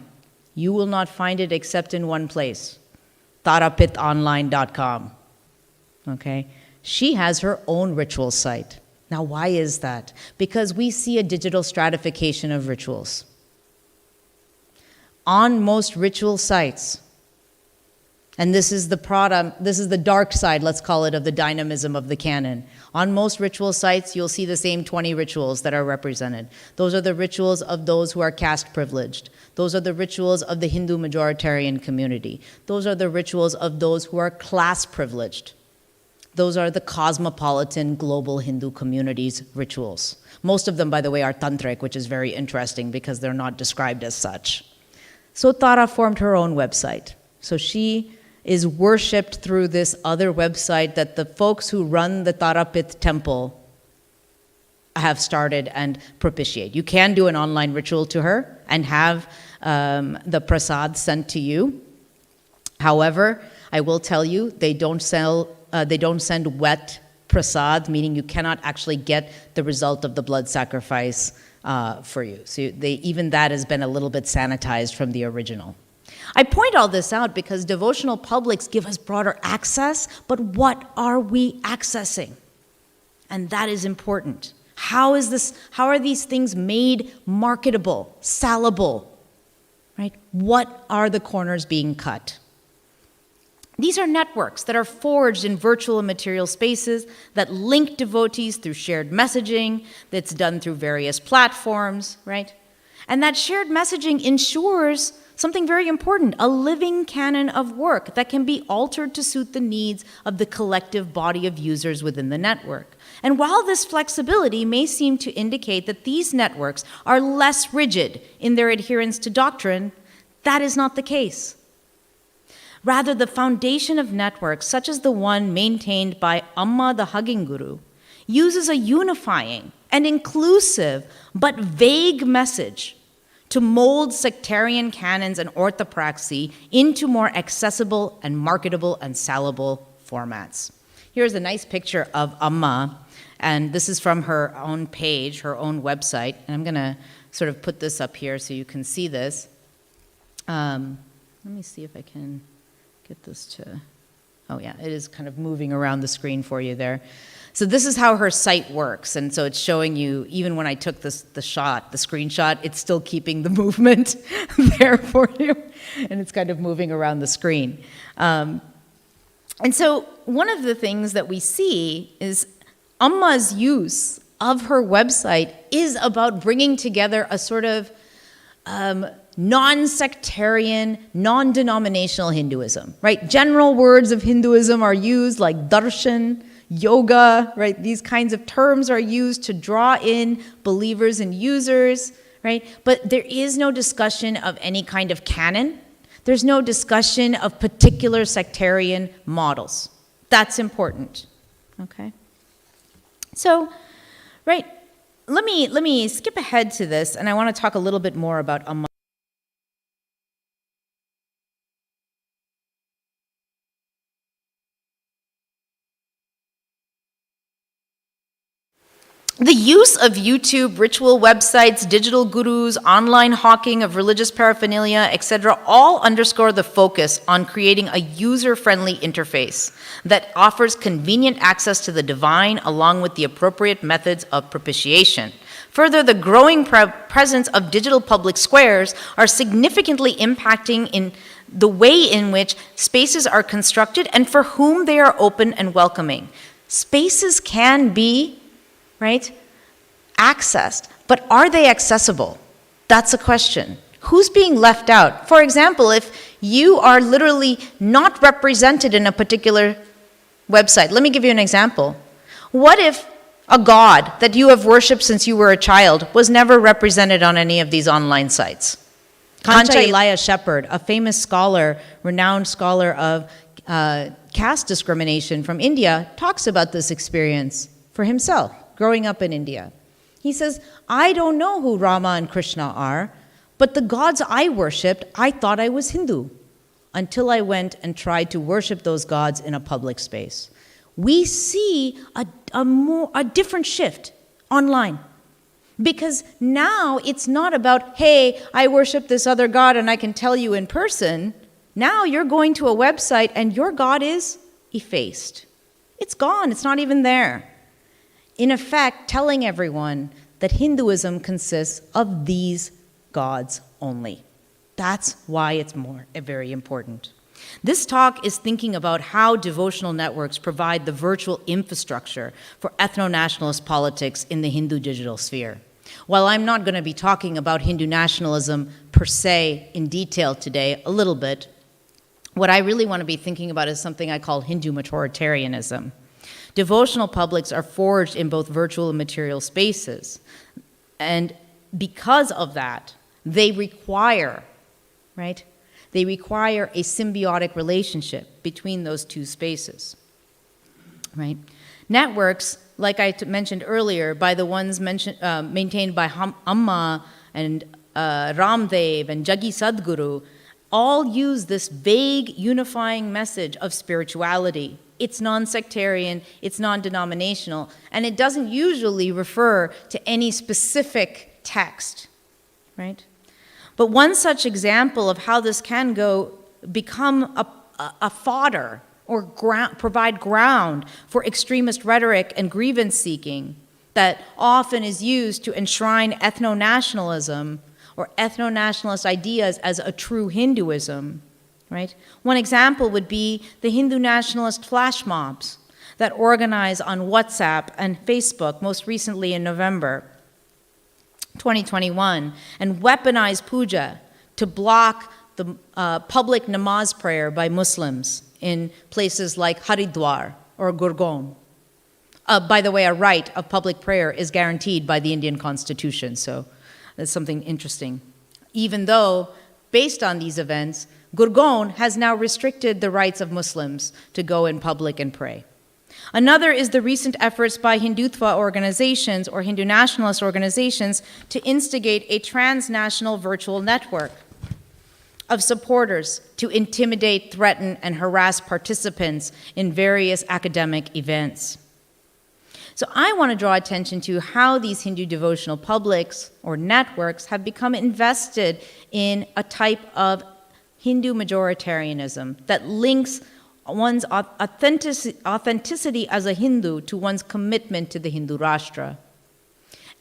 You will not find it except in one place, tarapitonline.com, okay? She has her own ritual site. Now, why is that? Because we see a digital stratification of rituals. On most ritual sites, and this is the dark side, let's call it, of the dynamism of the canon. On most ritual sites, you'll see the same 20 rituals that are represented. Those are the rituals of those who are caste privileged. Those are the rituals of the Hindu majoritarian community. Those are the rituals of those who are class privileged. Those are the cosmopolitan global Hindu community's rituals. Most of them, by the way, are tantric, which is very interesting because they're not described as such. So Tara formed her own website. So she is worshipped through this other website that the folks who run the Tarapit temple have started and propitiate. You can do an online ritual to her and have the prasad sent to you. However, I will tell you, they don't send wet prasad, meaning you cannot actually get the result of the blood sacrifice for you. So even that has been a little bit sanitized from the original. I point all this out because devotional publics give us broader access, but what are we accessing? And that is important. How are these things made marketable, sellable, right? What are the corners being cut? These are networks that are forged in virtual and material spaces that link devotees through shared messaging that's done through various platforms, right? And that shared messaging ensures something very important, a living canon of work that can be altered to suit the needs of the collective body of users within the network. And while this flexibility may seem to indicate that these networks are less rigid in their adherence to doctrine, that is not the case. Rather, the foundation of networks, such as the one maintained by Amma the Hugging Guru, uses a unifying and inclusive but vague message to mold sectarian canons and orthopraxy into more accessible and marketable and sellable formats. Here's a nice picture of Amma, and this is from her own page, her own website, and I'm going to sort of put this up here so you can see this. Let me see if I can get this to, oh yeah, it is kind of moving around the screen for you there. So this is how her site works, and so it's showing you, even when I took the screenshot, it's still keeping the movement there for you, and it's kind of moving around the screen. And so one of the things that we see is Amma's use of her website is about bringing together a sort of non-sectarian, non-denominational Hinduism, right? General words of Hinduism are used like darshan, yoga, right? These kinds of terms are used to draw in believers and users, right? But there is no discussion of any kind of canon. There's no discussion of particular sectarian models. That's important, okay? So, right, let me skip ahead to this, and I want to talk a little bit more about Amma. The use of YouTube, ritual websites, digital gurus, online hawking of religious paraphernalia, etc., all underscore the focus on creating a user-friendly interface that offers convenient access to the divine along with the appropriate methods of propitiation. Further, the growing presence of digital public squares are significantly impacting in the way in which spaces are constructed and for whom they are open and welcoming. Spaces can be, right, accessed, but are they accessible? That's a question. Who's being left out? For example, if you are literally not represented in a particular website, let me give you an example. What if a god that you have worshipped since you were a child was never represented on any of these online sites? Kancha Elijah Shepherd, a famous scholar, renowned scholar of caste discrimination from India, talks about this experience for himself, growing up in India. He says, I don't know who Rama and Krishna are, but the gods I worshipped, I thought I was Hindu, until I went and tried to worship those gods in a public space. We see a different shift online. Because now it's not about, hey, I worship this other god and I can tell you in person. Now you're going to a website and your god is effaced. It's gone, it's not even there. In effect, telling everyone that Hinduism consists of these gods only. That's why it's very important. This talk is thinking about how devotional networks provide the virtual infrastructure for ethno-nationalist politics in the Hindu digital sphere. While I'm not going to be talking about Hindu nationalism per se in detail today, a little bit, what I really want to be thinking about is something I call Hindu majoritarianism. Devotional publics are forged in both virtual and material spaces. And because of that, they require, right? They require a symbiotic relationship between those two spaces, right? Networks, like I mentioned earlier, by the ones maintained by Amma and Ramdev and Jaggi Sadhguru, all use this vague unifying message of spirituality. It's non-sectarian, it's non-denominational, and it doesn't usually refer to any specific text, right? But one such example of how this can become a fodder or provide ground for extremist rhetoric and grievance seeking that often is used to enshrine ethno-nationalism or ethno-nationalist ideas as a true Hinduism, right? One example would be the Hindu nationalist flash mobs that organize on WhatsApp and Facebook, most recently in November 2021, and weaponize puja to block the public namaz prayer by Muslims in places like Haridwar or Gurgaon. By the way, a right of public prayer is guaranteed by the Indian Constitution, so that's something interesting. Even though, based on these events, Gurgaon has now restricted the rights of Muslims to go in public and pray. Another is the recent efforts by Hindutva organizations or Hindu nationalist organizations to instigate a transnational virtual network of supporters to intimidate, threaten, and harass participants in various academic events. So I want to draw attention to how these Hindu devotional publics or networks have become invested in a type of Hindu majoritarianism that links one's authenticity as a Hindu to one's commitment to the Hindu Rashtra.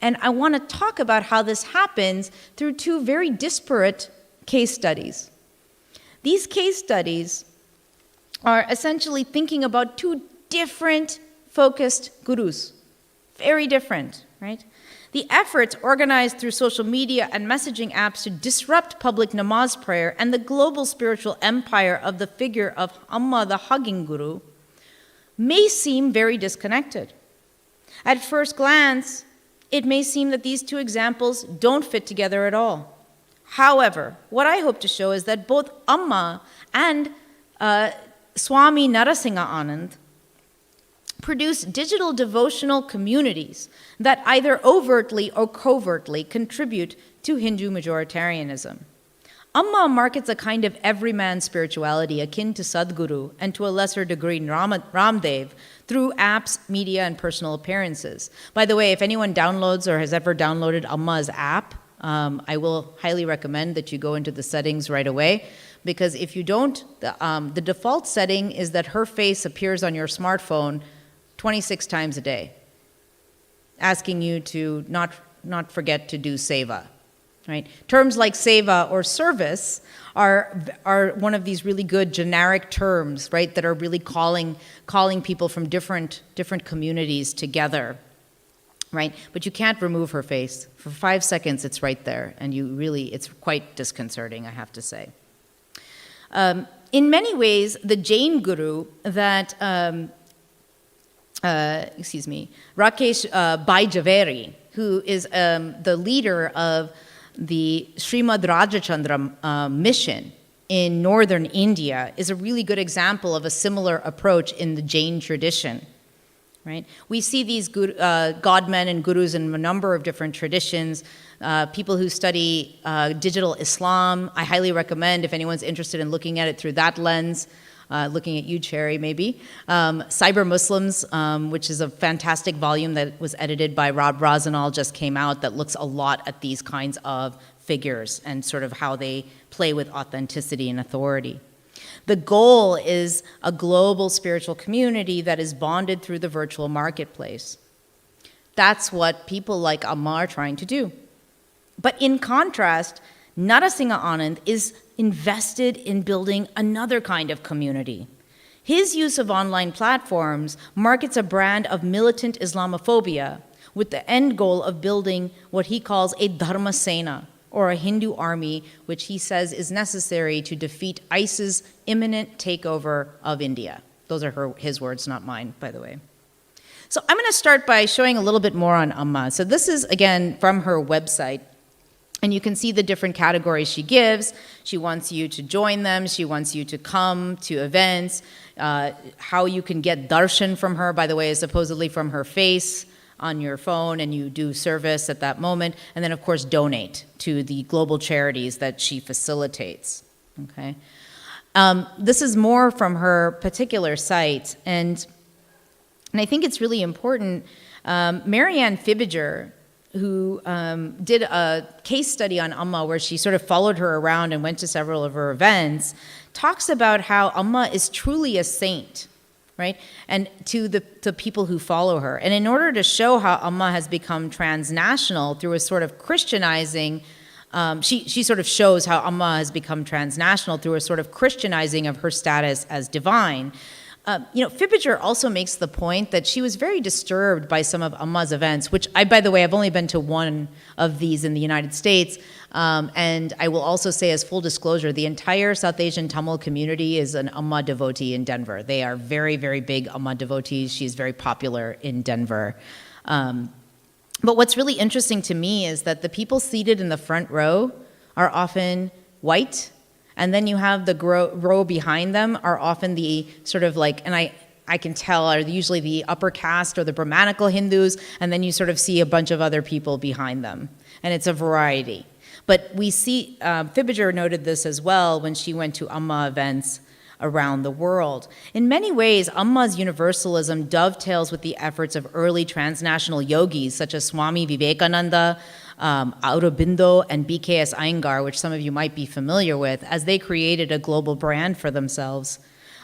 And I want to talk about how this happens through two very disparate case studies. These case studies are essentially thinking about two different focused gurus, very different, right? The efforts organized through social media and messaging apps to disrupt public namaz prayer and the global spiritual empire of the figure of Amma, the hugging guru, may seem very disconnected. At first glance, it may seem that these two examples don't fit together at all. However, what I hope to show is that both Amma and Swami Narasingha Anand produce digital devotional communities that either overtly or covertly contribute to Hindu majoritarianism. Amma markets a kind of everyman spirituality akin to Sadhguru and to a lesser degree Ramdev through apps, media, and personal appearances. By the way, if anyone downloads or has ever downloaded Amma's app, I will highly recommend that you go into the settings right away, because if you don't, the default setting is that her face appears on your smartphone 26 times a day, asking you to not forget to do seva, right? Terms like seva or service are one of these really good generic terms, right, that are really calling people from different communities together, right? But you can't remove her face. For 5 seconds, it's right there, and it's quite disconcerting, I have to say. In many ways, the Jain guru that Rakesh Bhai Javeri, who is the leader of the Srimad Rajachandra mission in northern India, is a really good example of a similar approach in the Jain tradition. Right? We see these godmen and gurus in a number of different traditions. People who study digital Islam, I highly recommend, if anyone's interested in looking at it through that lens, looking at you, Cherry, maybe. Cyber Muslims, which is a fantastic volume that was edited by Rob Rosenall, just came out, that looks a lot at these kinds of figures and sort of how they play with authenticity and authority. The goal is a global spiritual community that is bonded through the virtual marketplace. That's what people like Amma are trying to do. But in contrast, Narasingha Anand is invested in building another kind of community. His use of online platforms markets a brand of militant Islamophobia with the end goal of building what he calls a Dharma Sena, or a Hindu army, which he says is necessary to defeat ISIS's imminent takeover of India. Those are his words, not mine, by the way. So I'm going to start by showing a little bit more on Amma. So this is, again, from her website. And you can see the different categories she gives. She wants you to join them. She wants you to come to events. How you can get darshan from her, by the way, is supposedly from her face on your phone, and you do service at that moment. And then, of course, donate to the global charities that she facilitates. Okay. This is more from her particular site. And I think it's really important. Marianne Fibiger did a case study on Amma where she sort of followed her around and went to several of her events, talks about how Amma is truly a saint, right? And to the people who follow her. And in order to show how Amma has become transnational through a sort of Christianizing, she sort of shows how Amma has become transnational through a sort of Christianizing of her status as divine. Fibbiger also makes the point that she was very disturbed by some of Amma's events, which by the way, I've only been to one of these in the United States. And I will also say, as full disclosure, the entire South Asian Tamil community is an Amma devotee in Denver. They are very, very big Amma devotees. She's very popular in Denver. But what's really interesting to me is that the people seated in the front row are often white, and then you have the row behind them are often the sort of like, and I can tell, are usually the upper caste or the Brahmanical Hindus, and then you sort of see a bunch of other people behind them. And it's a variety. But we see, Fibbiger noted this as well when she went to Amma events around the world. In many ways, Amma's universalism dovetails with the efforts of early transnational yogis such as Swami Vivekananda, Aurobindo, and BKS Iyengar, which some of you might be familiar with, as they created a global brand for themselves.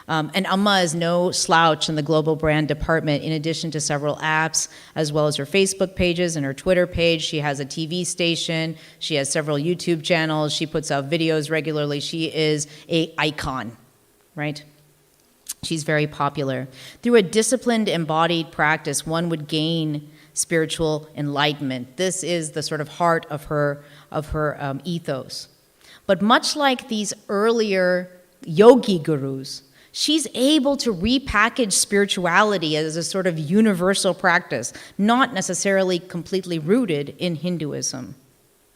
And Amma is no slouch in the global brand department. In addition to several apps, as well as her Facebook pages and her Twitter page, she has a TV station, she has several YouTube channels, she puts out videos regularly. She is an icon, right? She's very popular. Through a disciplined, embodied practice, one would gain spiritual enlightenment. This is the sort of heart of her ethos. But much like these earlier yogi gurus, she's able to repackage spirituality as a sort of universal practice, not necessarily completely rooted in Hinduism,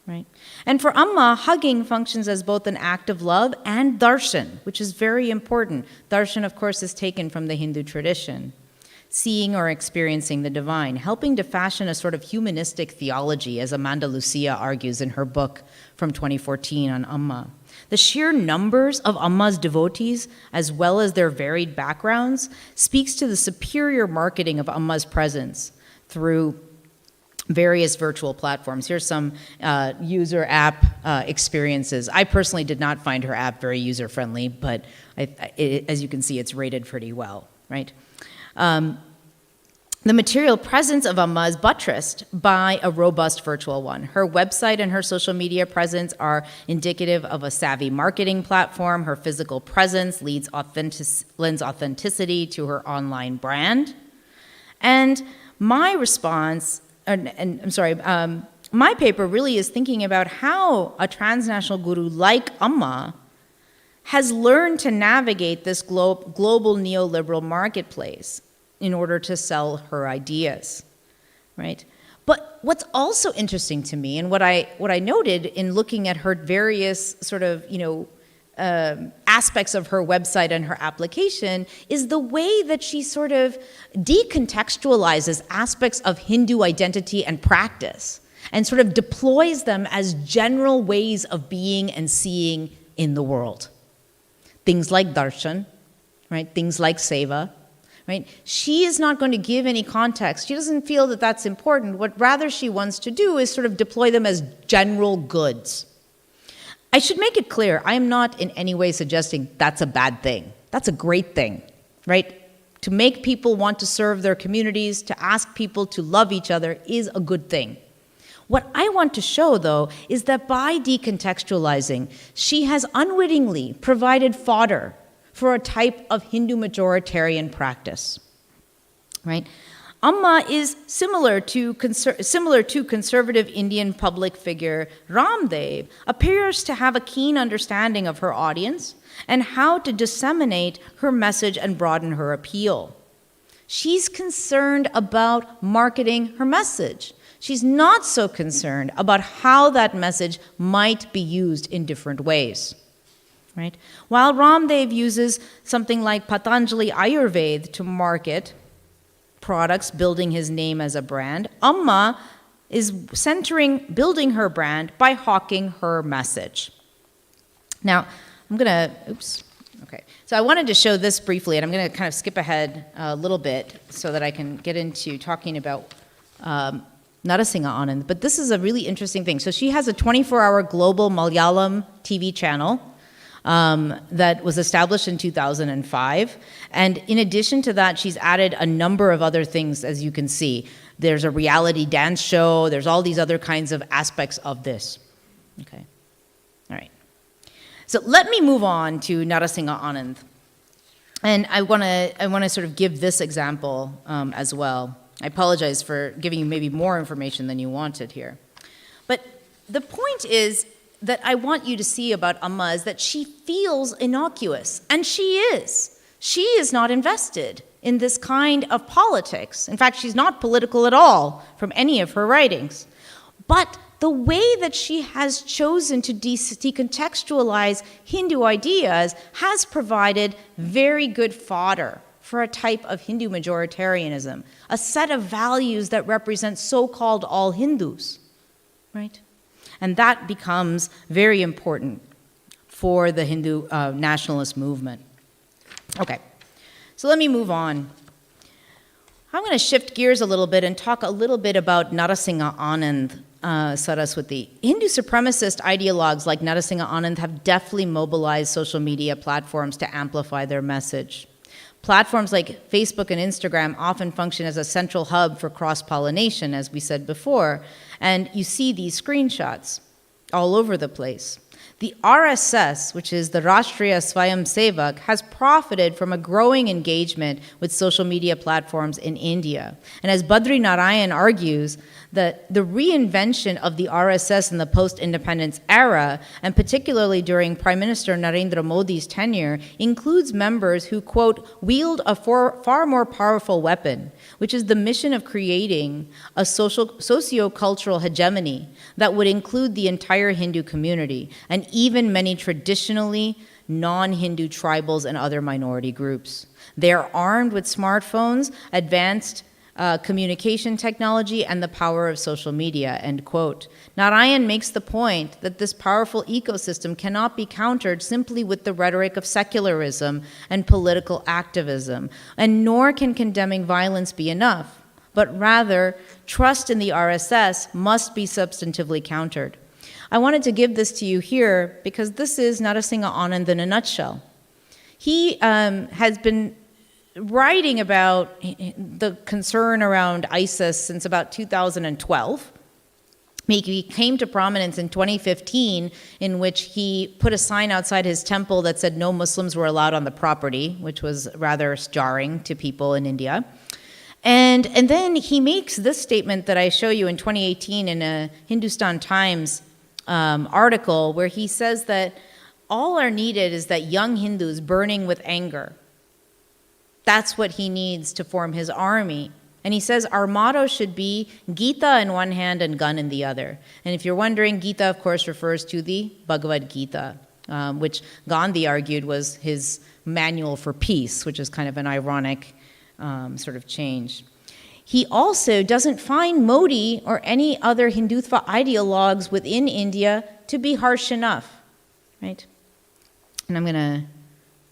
right? And for Amma, hugging functions as both an act of love and darshan, which is very important. Darshan, of course, is taken from the Hindu tradition. Seeing or experiencing the divine, helping to fashion a sort of humanistic theology, as Amanda Lucia argues in her book from 2014 on Amma. The sheer numbers of Amma's devotees, as well as their varied backgrounds, speaks to the superior marketing of Amma's presence through various virtual platforms. Here's some user app experiences. I personally did not find her app very user-friendly, but as you can see, it's rated pretty well, right? The material presence of Amma is buttressed by a robust virtual one. Her website and her social media presence are indicative of a savvy marketing platform. Her physical presence lends authenticity to her online brand. And my response, my paper really is thinking about how a transnational guru like Amma has learned to navigate this global neoliberal marketplace in order to sell her ideas, right? But what's also interesting to me, and what I noted in looking at her various sort of, aspects of her website and her application, is the way that she sort of decontextualizes aspects of Hindu identity and practice, and sort of deploys them as general ways of being and seeing in the world. Things like darshan, right? Things like seva, right? She is not going to give any context. She doesn't feel that that's important. What rather she wants to do is sort of deploy them as general goods. I should make it clear, I am not in any way suggesting that's a bad thing. That's a great thing, right? To make people want to serve their communities, to ask people to love each other is a good thing. What I want to show, though, is that by decontextualizing, she has unwittingly provided fodder for a type of Hindu majoritarian practice, right? Amma is similar to conservative Indian public figure Ramdev, appears to have a keen understanding of her audience and how to disseminate her message and broaden her appeal. She's concerned about marketing her message. She's not so concerned about how that message might be used in different ways. Right? While Ramdev uses something like Patanjali Ayurveda to market products, building his name as a brand, Amma is building her brand by hawking her message. Now, So I wanted to show this briefly, and I'm going to kind of skip ahead a little bit so that I can get into talking about Narasingha Anand. But this is a really interesting thing. So she has a 24-hour global Malayalam TV channel that was established in 2005. And in addition to that, she's added a number of other things, as you can see. There's a reality dance show. There's all these other kinds of aspects of this. Okay. All right. So let me move on to Narasingha Anand. And I want to sort of give this example as well. I apologize for giving you maybe more information than you wanted here. But the point is that I want you to see about Amma is that she feels innocuous, and she is. She is not invested in this kind of politics. In fact, she's not political at all from any of her writings. But the way that she has chosen to decontextualize Hindu ideas has provided very good fodder for a type of Hindu majoritarianism, a set of values that represent so-called all Hindus, right? And that becomes very important for the Hindu nationalist movement. Okay, so let me move on. I'm going to shift gears a little bit and talk a little bit about Narasingha Anand Saraswati. Hindu supremacist ideologues like Narasingha Anand have deftly mobilized social media platforms to amplify their message. Platforms like Facebook and Instagram often function as a central hub for cross-pollination, as we said before, and you see these screenshots all over the place. The RSS, which is the Rashtriya Swayamsevak, has profited from a growing engagement with social media platforms in India. And as Badri Narayan argues, that the reinvention of the RSS in the post-independence era, and particularly during Prime Minister Narendra Modi's tenure, includes members who, quote, wield a far more powerful weapon, which is the mission of creating a socio-cultural hegemony that would include the entire Hindu community, and even many traditionally non-Hindu tribals and other minority groups. They are armed with smartphones, advanced communication technology, and the power of social media, end quote. Narayan makes the point that this powerful ecosystem cannot be countered simply with the rhetoric of secularism and political activism, and nor can condemning violence be enough, but rather, trust in the RSS must be substantively countered. I wanted to give this to you here because this is Narasingha Anand in a nutshell. He has been writing about the concern around ISIS since about 2012. He came to prominence in 2015, in which he put a sign outside his temple that said no Muslims were allowed on the property, which was rather jarring to people in India. And then he makes this statement that I show you in 2018 in a Hindustan Times article, where he says that all are needed is that young Hindus burning with anger. That's what he needs to form his army. And he says our motto should be Gita in one hand and gun in the other. And if you're wondering, Gita, of course, refers to the Bhagavad Gita, which Gandhi argued was his manual for peace, which is kind of an ironic sort of change. He also doesn't find Modi or any other Hindutva ideologues within India to be harsh enough, right? And I'm going to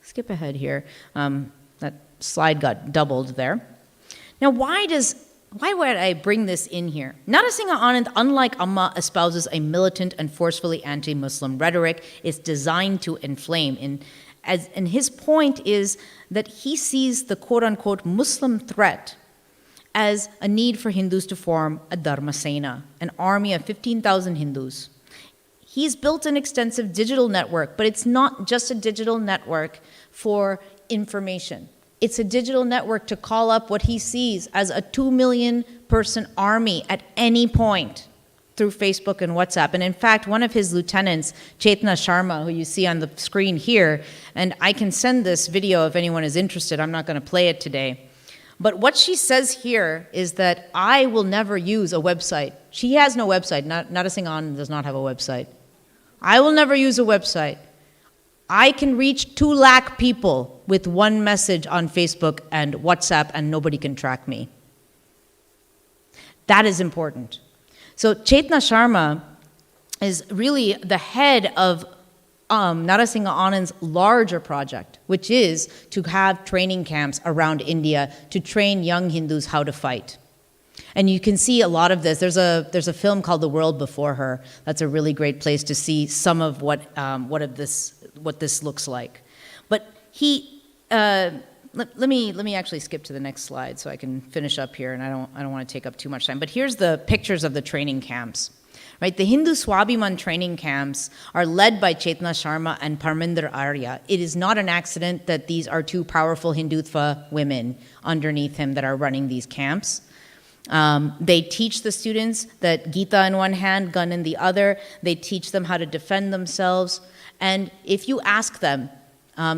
skip ahead here. That slide got doubled there. Now, why would I bring this in here? Narasingha Anand, unlike Amma, espouses a militant and forcefully anti-Muslim rhetoric. It's designed to inflame. And his point is that he sees the quote-unquote Muslim threat as a need for Hindus to form a Dharma Sena, an army of 15,000 Hindus. He's built an extensive digital network, but it's not just a digital network for information. It's a digital network to call up what he sees as a 2 million person army at any point through Facebook and WhatsApp. And in fact, one of his lieutenants, Chetna Sharma, who you see on the screen here, and I can send this video if anyone is interested, I'm not going to play it today. But what she says here is that I will never use a website. She has no website. Narasingha Anand does not have a website. I will never use a website. I can reach 2 lakh people with one message on Facebook and WhatsApp, and nobody can track me. That is important. So Chetna Sharma is really the head of Narasingha Anand's larger project, which is to have training camps around India to train young Hindus how to fight. And you can see a lot of this. There's a film called The World Before Her. That's a really great place to see some of what this looks like. But let me actually skip to the next slide so I can finish up here, and I don't want to take up too much time. But here's the pictures of the training camps. Right, the Hindu Swabhiman training camps are led by Chetna Sharma and Parminder Arya. It is not an accident that these are two powerful Hindutva women underneath him that are running these camps. They teach the students that Gita in one hand, gun in the other. They teach them how to defend themselves. And if you ask them,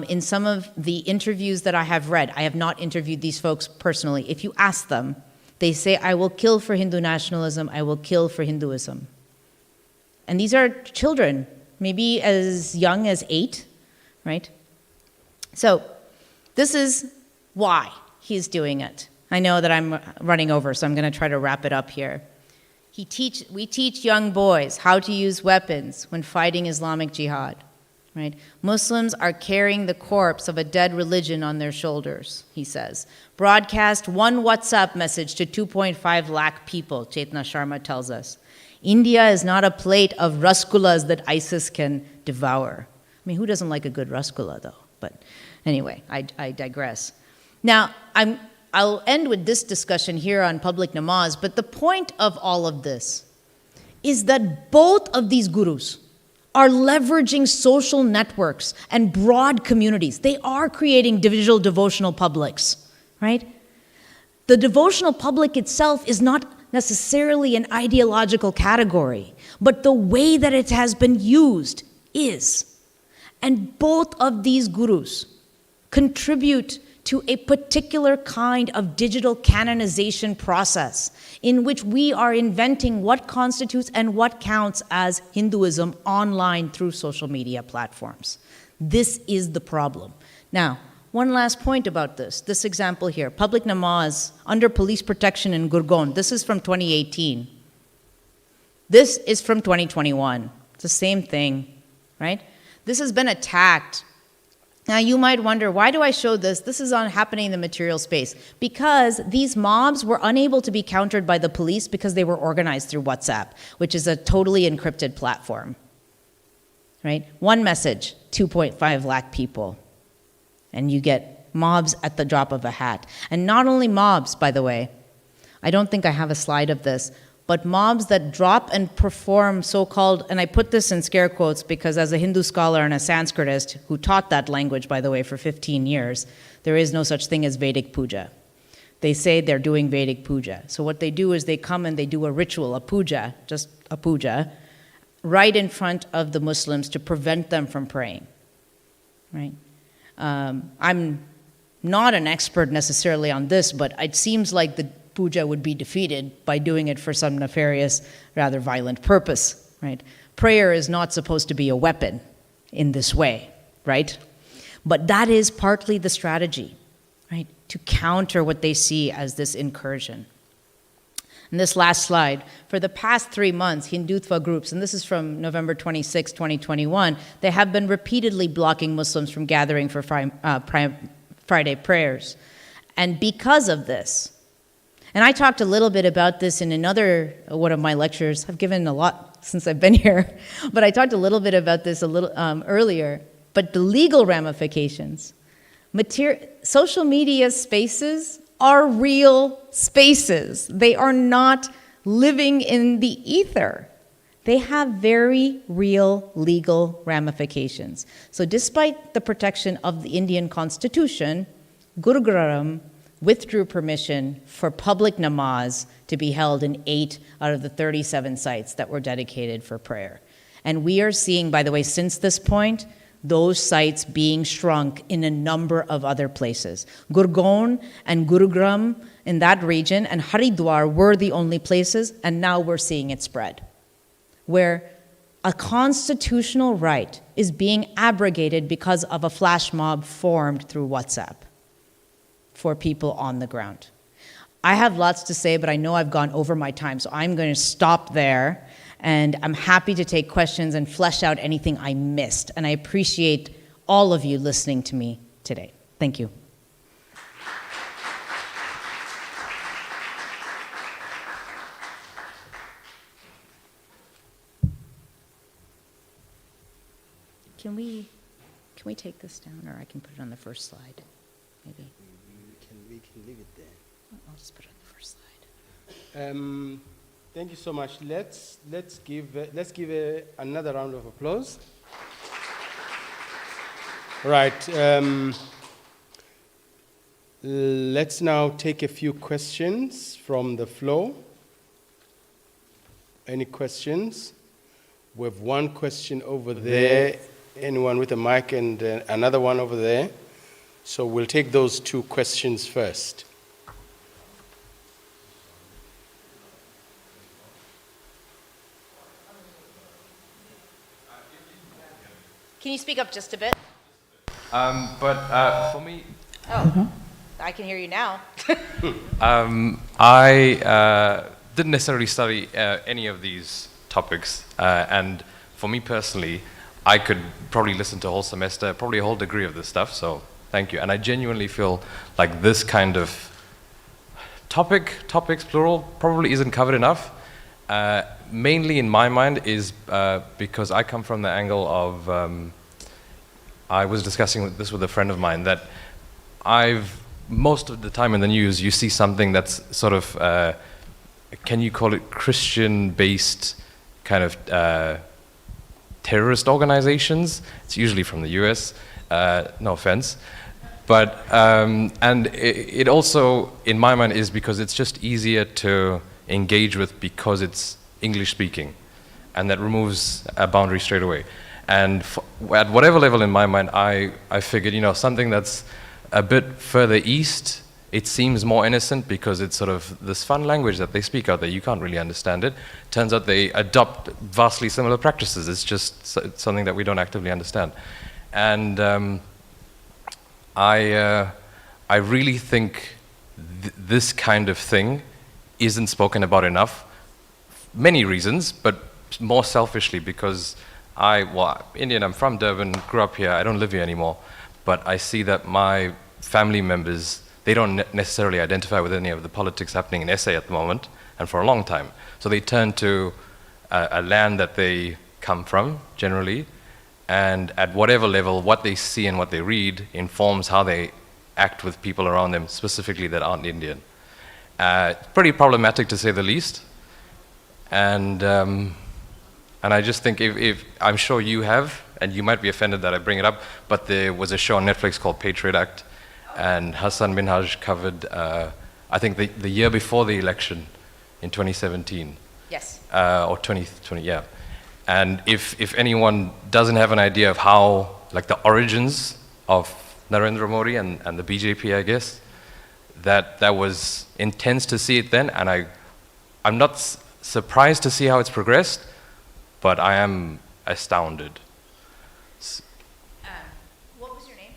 in some of the interviews that I have read, I have not interviewed these folks personally, if you ask them, they say, I will kill for Hindu nationalism, I will kill for Hinduism. And these are children, maybe as young as 8, right? So this is why he's doing it. I know that I'm running over, so I'm going to try to wrap it up here. We teach young boys how to use weapons when fighting Islamic jihad, right? Muslims are carrying the corpse of a dead religion on their shoulders, he says. Broadcast one WhatsApp message to 2.5 lakh people, Chetna Sharma tells us. India is not a plate of rasgullas that ISIS can devour. I mean, who doesn't like a good rasgulla, though? But anyway, I digress. Now, I'll end with this discussion here on public namaz, but the point of all of this is that both of these gurus are leveraging social networks and broad communities. They are creating digital devotional publics, right? The devotional public itself is not necessarily an ideological category, but the way that it has been used is. And both of these gurus contribute to a particular kind of digital canonization process in which we are inventing what constitutes and what counts as Hinduism online through social media platforms. This is the problem. Now, one last point about this example here, public namaz under police protection in Gurgaon. This is from 2018. This is from 2021. It's the same thing, right? This has been attacked. Now you might wonder, why do I show this? This is happening in the material space. Because these mobs were unable to be countered by the police because they were organized through WhatsApp, which is a totally encrypted platform, right? One message, 2.5 lakh people. And you get mobs at the drop of a hat. And not only mobs, by the way, I don't think I have a slide of this, but mobs that drop and perform so-called, and I put this in scare quotes because as a Hindu scholar and a Sanskritist who taught that language, by the way, for 15 years, there is no such thing as Vedic puja. They say they're doing Vedic puja. So what they do is they come and they do a ritual, a puja, just a puja, right in front of the Muslims to prevent them from praying, right? I'm not an expert necessarily on this, but it seems like the puja would be defeated by doing it for some nefarious, rather violent purpose, right? Prayer is not supposed to be a weapon in this way, right? But that is partly the strategy, right? To counter what they see as this incursion. And this last slide, for the past 3 months, Hindutva groups, and this is from November 26, 2021, they have been repeatedly blocking Muslims from gathering for Friday prayers. And because of this, and I talked a little bit about this in another one of my lectures. I've given a lot since I've been here, but I talked a little bit about this a little earlier. But the legal ramifications, social media spaces are real spaces. They are not living in the ether. They have very real legal ramifications. So despite the protection of the Indian Constitution, Gurugram withdrew permission for public namaz to be held in 8 out of the 37 sites that were dedicated for prayer. And we are seeing, by the way, since this point, those sites being shrunk in a number of other places. Gurgaon and Gurugram in that region and Haridwar were the only places, and now we're seeing it spread, where a constitutional right is being abrogated because of a flash mob formed through WhatsApp for people on the ground. I have lots to say, but I know I've gone over my time, so I'm going to stop there. And I'm happy to take questions and flesh out anything I missed. And I appreciate all of you listening to me today. Thank you. Can we take this down, or I can put it on the first slide, maybe? We can leave it there. I'll just put it on the first slide. Thank you so much. Let's give another round of applause. Right. Let's now take a few questions from the floor. Any questions? We have one question over there. Anyone with a mic, and another one over there. So we'll take those two questions first. Can you speak up just a bit? For me, Oh, I can hear you now. I didn't necessarily study any of these topics, and for me personally, I could probably listen to a whole semester, probably a whole degree of this stuff, so thank you. And I genuinely feel like this kind of topics plural, probably isn't covered enough. Mainly in my mind is because I come from the angle of, I was discussing this with a friend of mine, that most of the time in the news, you see something that's sort of, can you call it Christian-based kind of terrorist organizations? It's usually from the US, no offense. But, and it also, in my mind, is because it's just easier to engage with because it's English speaking. And that removes a boundary straight away. And at whatever level in my mind, I figured, something that's a bit further east, it seems more innocent because it's sort of this fun language that they speak out there. You can't really understand it. Turns out they adopt vastly similar practices. It's just something that we don't actively understand. And I really think this kind of thing isn't spoken about enough. Many reasons, but more selfishly because Indian, I'm from Durban, grew up here, I don't live here anymore, but I see that my family members, they don't necessarily identify with any of the politics happening in SA at the moment, and for a long time. So they turn to a land that they come from, generally, and at whatever level, what they see and what they read informs how they act with people around them, specifically that aren't Indian. Pretty problematic to say the least. And I just think if I'm sure you have, and you might be offended that I bring it up, but there was a show on Netflix called Patriot Act, and Hassan Minhaj covered, I think the year before the election in 2017. Yes. Or 2020, yeah. And if anyone doesn't have an idea of how, like the origins of Narendra Modi and the BJP, I guess, that was intense to see it then, and I'm not surprised to see how it's progressed, but I am astounded. What was your name?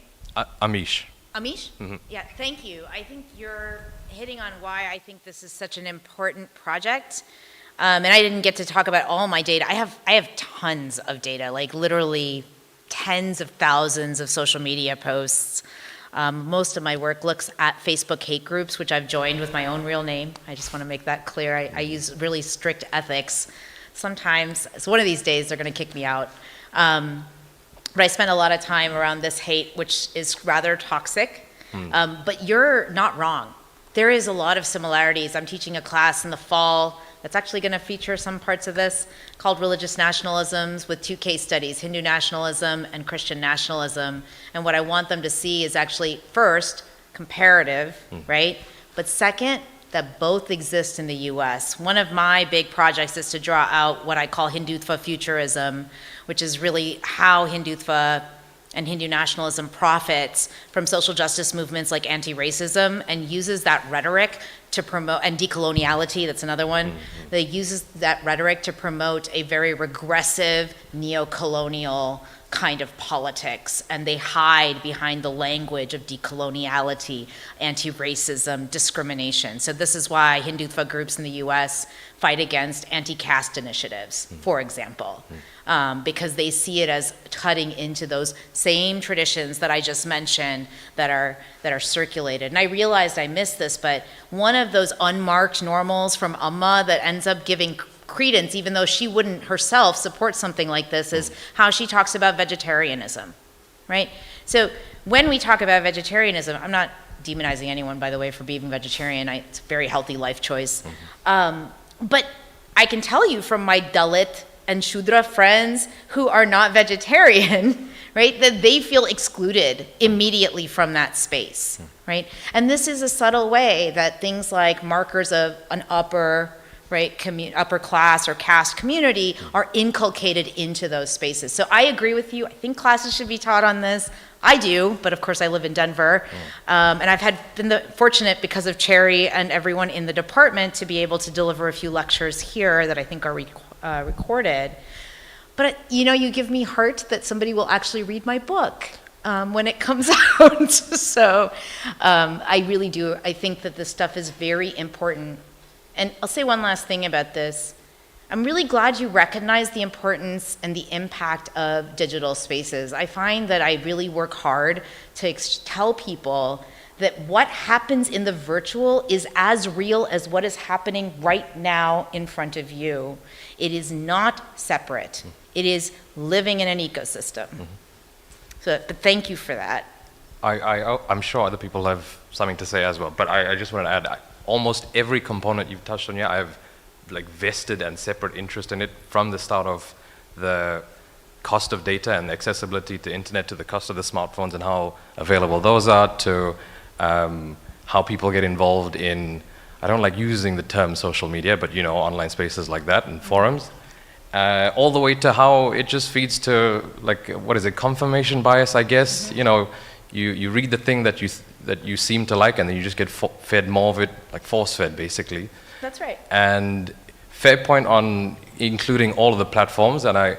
Amish. Amish? Mm-hmm. Yeah, thank you. I think you're hitting on why I think this is such an important project. And I didn't get to talk about all my data. I have tons of data, like literally tens of thousands of social media posts. Most of my work looks at Facebook hate groups, which I've joined with my own real name. I just want to make that clear. I use really strict ethics. Sometimes, so one of these days they're going to kick me out. But I spend a lot of time around this hate, which is rather toxic. But you're not wrong. There is a lot of similarities. I'm teaching a class in the fall that's actually going to feature some parts of this called Religious Nationalisms with two case studies, Hindu nationalism and Christian nationalism. And what I want them to see is actually, first, comparative, right? But second, that both exist in the US. One of my big projects is to draw out what I call Hindutva futurism, which is really how Hindutva and Hindu nationalism profits from social justice movements like anti-racism and uses that rhetoric to promote, and decoloniality, that's another one, that uses that rhetoric to promote a very regressive, neo-colonial kind of politics, and they hide behind the language of decoloniality, anti-racism, discrimination. So this is why Hindutva groups in the US fight against anti-caste initiatives, for example, because they see it as cutting into those same traditions that I just mentioned that are circulated. And I realized I missed this, but one of those unmarked normals from Amma that ends up giving credence, even though she wouldn't herself support something like this, is how she talks about vegetarianism, right? So when we talk about vegetarianism, I'm not demonizing anyone, by the way, for being vegetarian. It's a very healthy life choice. But I can tell you from my Dalit and Shudra friends who are not vegetarian, right, that they feel excluded immediately from that space, right? And this is a subtle way that things like markers of an upper, right, upper class or caste community are inculcated into those spaces. So I agree with you. I think classes should be taught on this. I do, but of course I live in Denver, and I've been fortunate because of Cherry and everyone in the department to be able to deliver a few lectures here that I think are recorded. But you give me heart that somebody will actually read my book when it comes out. So I really do. I think that this stuff is very important. And I'll say one last thing about this. I'm really glad you recognize the importance and the impact of digital spaces. I find that I really work hard to tell people that what happens in the virtual is as real as what is happening right now in front of you. It is not separate. It is living in an ecosystem. But thank you for that. I'm sure other people have something to say as well, but I just want to add, almost every component you've touched on here, I have vested and separate interest in it, from the start of the cost of data and the accessibility to internet, to the cost of the smartphones and how available those are, to how people get involved in, I don't like using the term social media, but online spaces like that and forums, all the way to how it just feeds to, what is it, confirmation bias, I guess. You read the thing that you seem to like, and then you just get fed more of it, like force-fed, basically. That's right. And fair point on including all of the platforms, and I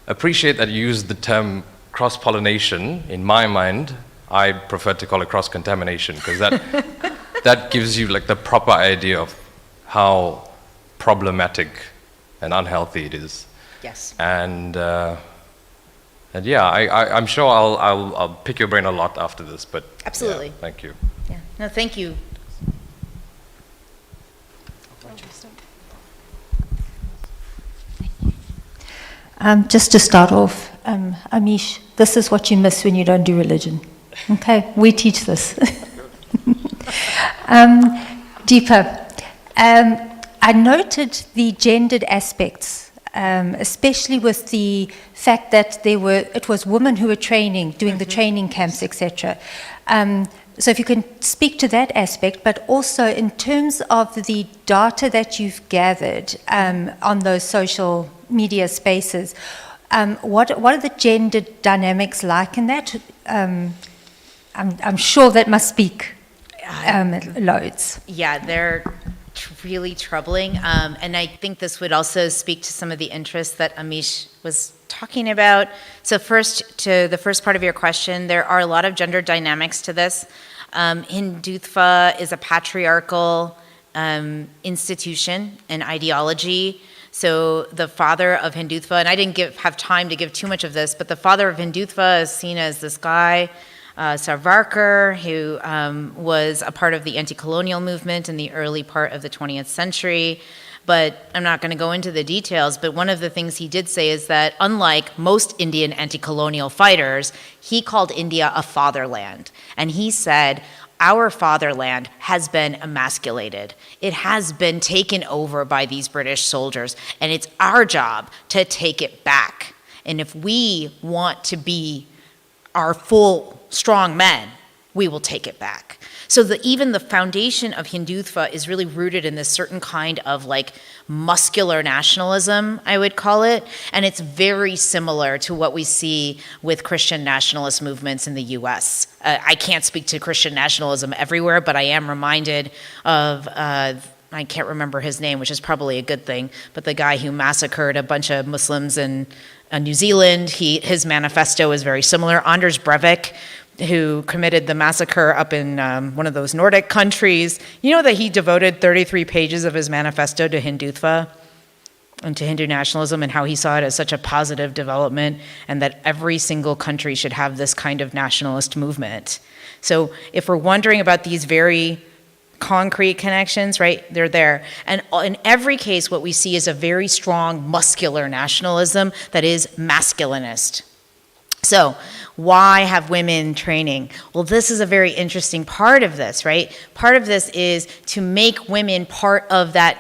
appreciate that you use the term cross-pollination. In my mind, I prefer to call it cross-contamination, because that gives you the proper idea of how problematic and unhealthy it is. Yes. And yeah, I'm sure I'll pick your brain a lot after this, but absolutely. Yeah, thank you. Yeah. No, thank you. Just to start off, Amish, this is what you miss when you don't do religion. Okay, we teach this. Dheepa, I noted the gendered aspects, especially with the fact that it was women who were training, doing the training camps, etc. So if you can speak to that aspect, but also in terms of the data that you've gathered on those social media spaces, what are the gender dynamics like in that? I'm sure that must speak loads. Yeah, they're really troubling. And I think this would also speak to some of the interests that Amish was talking about. So first, to the first part of your question, there are a lot of gender dynamics to this. Hindutva is a patriarchal institution and ideology. So the father of Hindutva, and I didn't have time to give too much of this, but the father of Hindutva is seen as this guy, Savarkar, who was a part of the anti-colonial movement in the early part of the 20th century. But I'm not going to go into the details, but one of the things he did say is that unlike most Indian anti-colonial fighters, he called India a fatherland. And he said, our fatherland has been emasculated. It has been taken over by these British soldiers, and it's our job to take it back. And if we want to be our full, strong men, we will take it back. So even the foundation of Hindutva is really rooted in this certain kind of muscular nationalism, I would call it, and it's very similar to what we see with Christian nationalist movements in the US. I can't speak to Christian nationalism everywhere, but I am reminded of, I can't remember his name, which is probably a good thing, but the guy who massacred a bunch of Muslims in New Zealand, his manifesto is very similar. Anders Breivik, who committed the massacre up in one of those Nordic countries, you know that he devoted 33 pages of his manifesto to Hindutva and to Hindu nationalism, and how he saw it as such a positive development, and that every single country should have this kind of nationalist movement. So if we're wondering about these very concrete connections, right? They're there. And in every case, what we see is a very strong muscular nationalism that is masculinist. So why have women training? Well, this is a very interesting part of this, right? Part of this is to make women part of that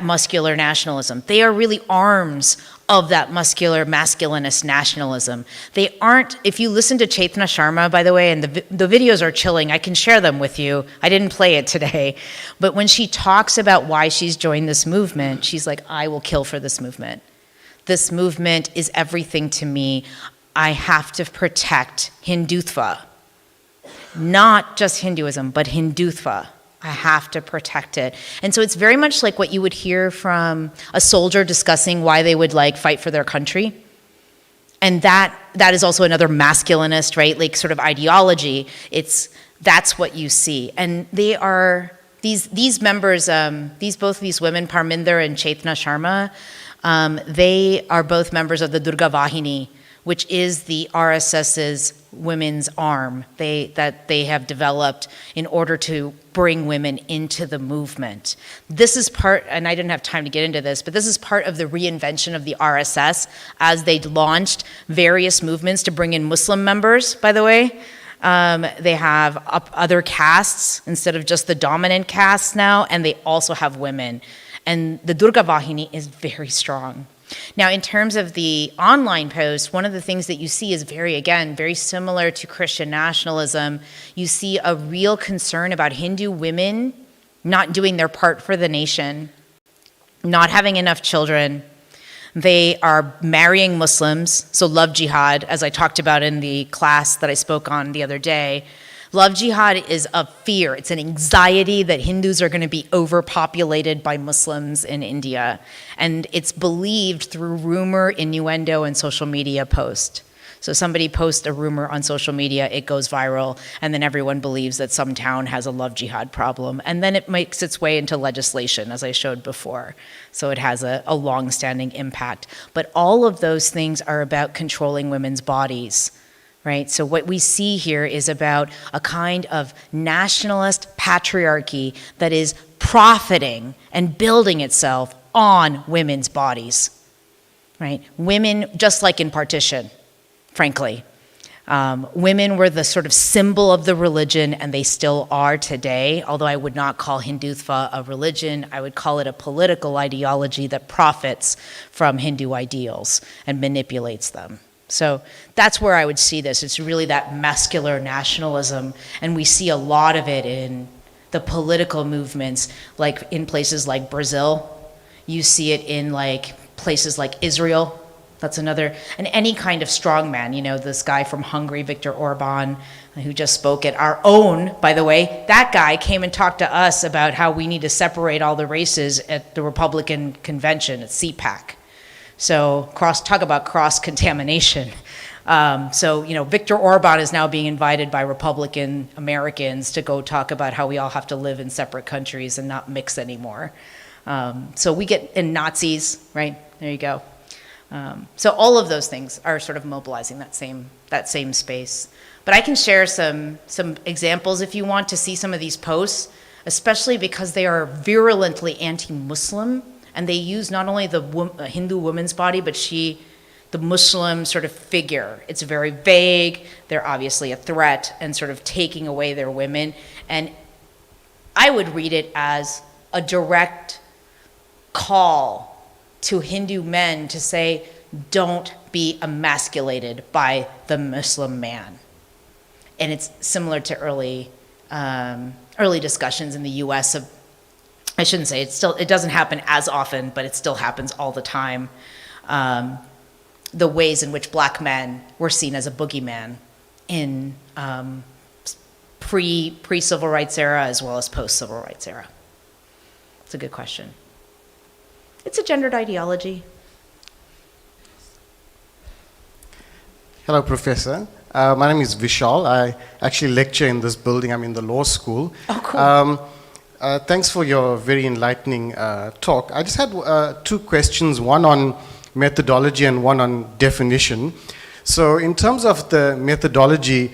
muscular nationalism. They are really arms of that muscular masculinist nationalism. They aren't, if you listen to Chaitanya Sharma, by the way, and the videos are chilling, I can share them with you. I didn't play it today. But when she talks about why she's joined this movement, she's like, I will kill for this movement. This movement is everything to me. I have to protect Hindutva. Not just Hinduism, but Hindutva. I have to protect it. And so it's very much like what you would hear from a soldier discussing why they would like fight for their country. And that is also another masculinist, right? Like sort of ideology. That's what you see. And they are, these members, both of these women, Parminder and Chaitanya Sharma, they are both members of the Durga Vahini, which is the RSS's women's arm that they have developed in order to bring women into the movement. This is part, and I didn't have time to get into this, but this is part of the reinvention of the RSS as they launched various movements to bring in Muslim members, by the way. They have other castes instead of just the dominant castes now, and they also have women. And the Durga Vahini is very strong. Now, in terms of the online post, one of the things that you see is very similar to Christian nationalism. You see a real concern about Hindu women not doing their part for the nation, not having enough children. They are marrying Muslims, so love jihad, as I talked about in the class that I spoke on the other day. Love jihad is a fear. It's an anxiety that Hindus are going to be overpopulated by Muslims in India. And it's believed through rumor, innuendo, and social media post. So somebody posts a rumor on social media, it goes viral, and then everyone believes that some town has a love jihad problem. And then it makes its way into legislation, as I showed before. So it has a long-standing impact. But all of those things are about controlling women's bodies. Right? So what we see here is about a kind of nationalist patriarchy that is profiting and building itself on women's bodies. Right? Women, just like in partition, frankly. Women were the sort of symbol of the religion, and they still are today, although I would not call Hindutva a religion. I would call it a political ideology that profits from Hindu ideals and manipulates them. So that's where I would see this. It's really that muscular nationalism, and we see a lot of it in the political movements, like in places like Brazil. You see it in like places like Israel. That's another, and any kind of strongman. You know, this guy from Hungary, Viktor Orban, who just spoke at our own, by the way, that guy came and talked to us about how we need to separate all the races at the Republican convention at CPAC. So talk about cross-contamination. So, you know, Viktor Orban is now being invited by Republican Americans to go talk about how we all have to live in separate countries and not mix anymore. So we get, and Nazis, right? There you go. So all of those things are sort of mobilizing that same space. But I can share some examples if you want to see some of these posts, especially because they are virulently anti-Muslim. And they use not only the Hindu woman's body, but the Muslim sort of figure. It's very vague. They're obviously a threat and sort of taking away their women. And I would read it as a direct call to Hindu men to say, don't be emasculated by the Muslim man. And it's similar to early discussions in the US of, I shouldn't say, it doesn't happen as often, but it still happens all the time. The ways in which black men were seen as a boogeyman in pre-civil rights era as well as post-civil rights era. It's a good question. It's a gendered ideology. Hello, Professor. My name is Vishal. I actually lecture in this building. I'm in the law school. Oh, cool. Thanks for your very enlightening talk. I just had two questions, one on methodology and one on definition. So in terms of the methodology,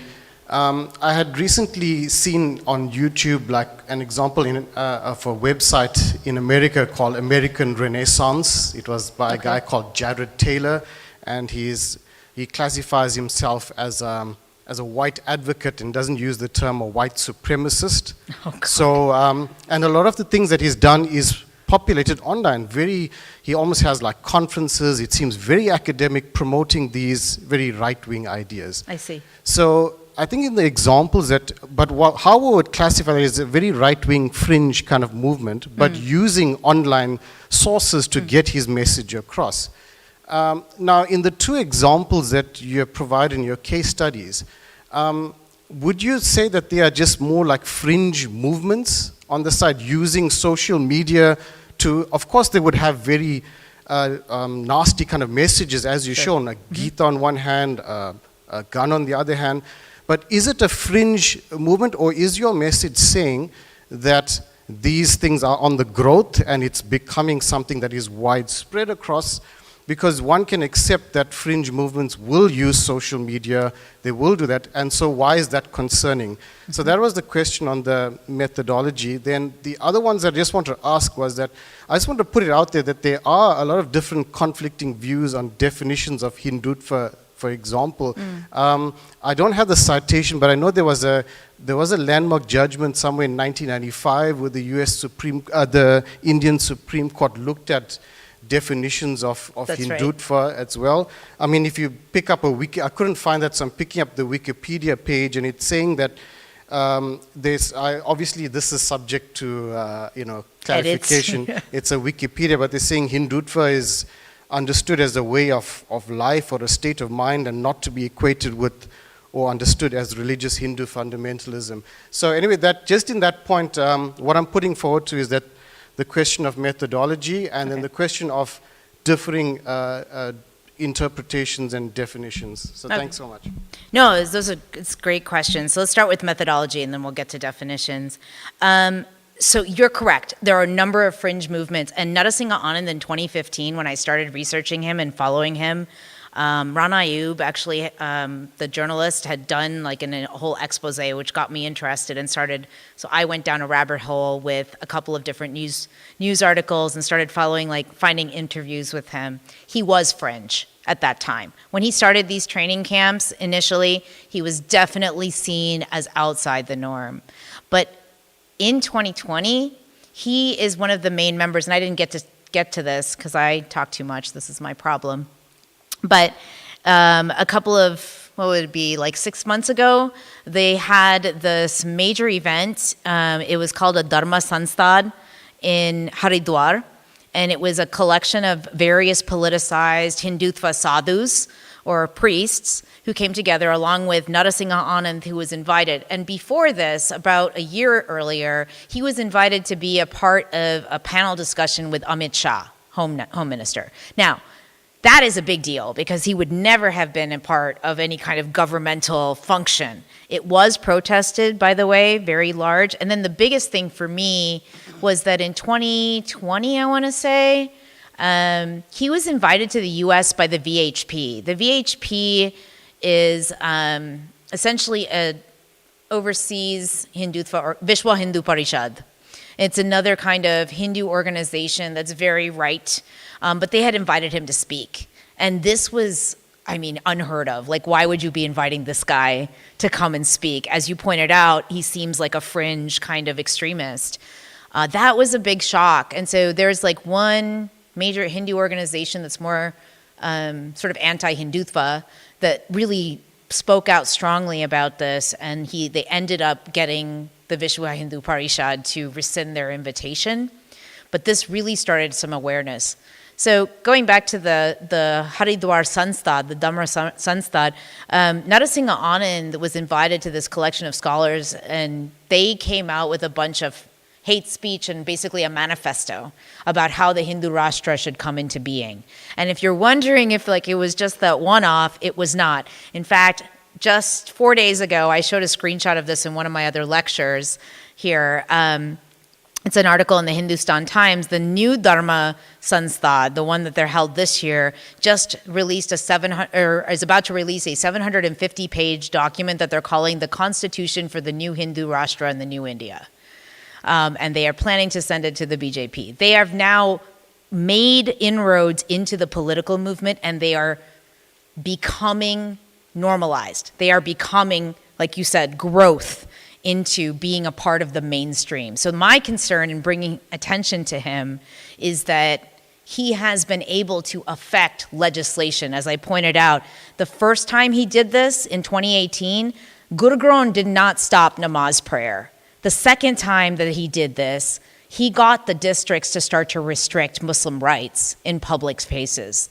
I had recently seen on YouTube like an example of a website in America called American Renaissance. It was by a guy called Jared Taylor, and he classifies himself as a white advocate and doesn't use the term a white supremacist. So, and a lot of the things that he's done is populated online. He almost has like conferences, it seems very academic, promoting these very right-wing ideas. I see. So I think in the examples how we would classify it as a very right-wing fringe kind of movement, but using online sources to get his message across. Now, in the two examples that you have provided in your case studies, would you say that they are just more like fringe movements on the side, using social media to, of course, they would have very nasty kind of messages, as you've shown, like Gita on one hand, a gun on the other hand. But is it a fringe movement, or is your message saying that these things are on the growth and it's becoming something that is widespread across? Because one can accept that fringe movements will use social media, they will do that, and so why is that concerning? So that was the question on the methodology. Then the other ones I just want to ask was that, I just want to put it out there that there are a lot of different conflicting views on definitions of Hindutva, for example. I don't have the citation, but I know there was a landmark judgment somewhere in 1995 where the Indian Supreme Court looked at definitions of Hindutva as well. I mean, if you pick up I couldn't find that, so I'm picking up the Wikipedia page, and it's saying that obviously this is subject to clarification. It's a Wikipedia, but they're saying Hindutva is understood as a way of life or a state of mind, and not to be equated with or understood as religious Hindu fundamentalism. So anyway, just in that point, what I'm putting forward to is that the question of methodology, and then the question of differing interpretations and definitions. So thanks so much. No, it's great questions. So let's start with methodology, and then we'll get to definitions. So you're correct. There are a number of fringe movements. And Narasimha Anand in 2015, when I started researching him and following him, Rana Ayub, actually, the journalist, had done like a whole expose, which got me interested and so I went down a rabbit hole with a couple of different news articles and started finding interviews with him. He was fringe at that time. When he started these training camps initially, he was definitely seen as outside the norm. But in 2020, he is one of the main members, and I didn't get to this because I talk too much. This is my problem. But a couple of, 6 months ago, they had this major event. It was called a Dharma Sanstad in Haridwar, and it was a collection of various politicized Hindutva sadhus, or priests, who came together along with Narasimha Anand, who was invited. And before this, about a year earlier, he was invited to be a part of a panel discussion with Amit Shah, Home Minister. Now, that is a big deal because he would never have been a part of any kind of governmental function. It was protested, by the way, very large. And then the biggest thing for me was that in 2020, I want to say, he was invited to the U.S. by the VHP. The VHP is essentially overseas Hindutva, or Vishwa Hindu Parishad. It's another kind of Hindu organization that's very right, but they had invited him to speak. And this was, unheard of. Like, why would you be inviting this guy to come and speak? As you pointed out, he seems like a fringe kind of extremist. That was a big shock. And so there's one major Hindu organization that's more sort of anti-Hindutva that really spoke out strongly about this, and they ended up getting the Vishwa Hindu Parishad to rescind their invitation. But this really started some awareness. So going back to the Haridwar Sanstad, the Dhamma Sanstad, Narasimha Anand was invited to this collection of scholars, and they came out with a bunch of hate speech and basically a manifesto about how the Hindu Rashtra should come into being. And if you're wondering if it was just that one-off, it was not. In fact, just 4 days ago, I showed a screenshot of this in one of my other lectures here. it's an article in the Hindustan Times. The new Dharma Sanstha, the one that they're held this year, just released is about to release a 750-page document that they're calling the Constitution for the New Hindu Rashtra in the New India. And they are planning to send it to the BJP. They have now made inroads into the political movement, and they are becoming normalized. They are becoming, like you said, growth into being a part of the mainstream. So my concern in bringing attention to him is that he has been able to affect legislation. As I pointed out, the first time he did this in 2018, Gurgaon did not stop namaz prayer. The second time that he did this, he got the districts to start to restrict Muslim rights in public spaces.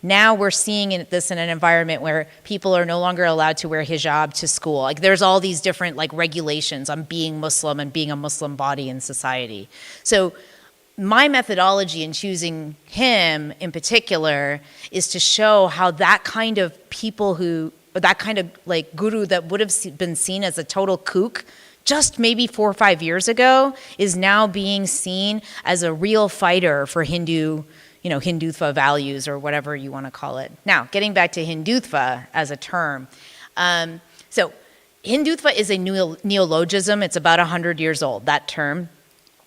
Now we're seeing this in an environment where people are no longer allowed to wear hijab to school. Like there's all these different regulations on being Muslim and being a Muslim body in society. So my methodology in choosing him in particular is to show how that kind of guru that would have been seen as a total kook just maybe 4 or 5 years ago is now being seen as a real fighter for Hindutva values or whatever you want to call it. Now, getting back to Hindutva as a term. So Hindutva is a neologism. It's about 100 years old, that term.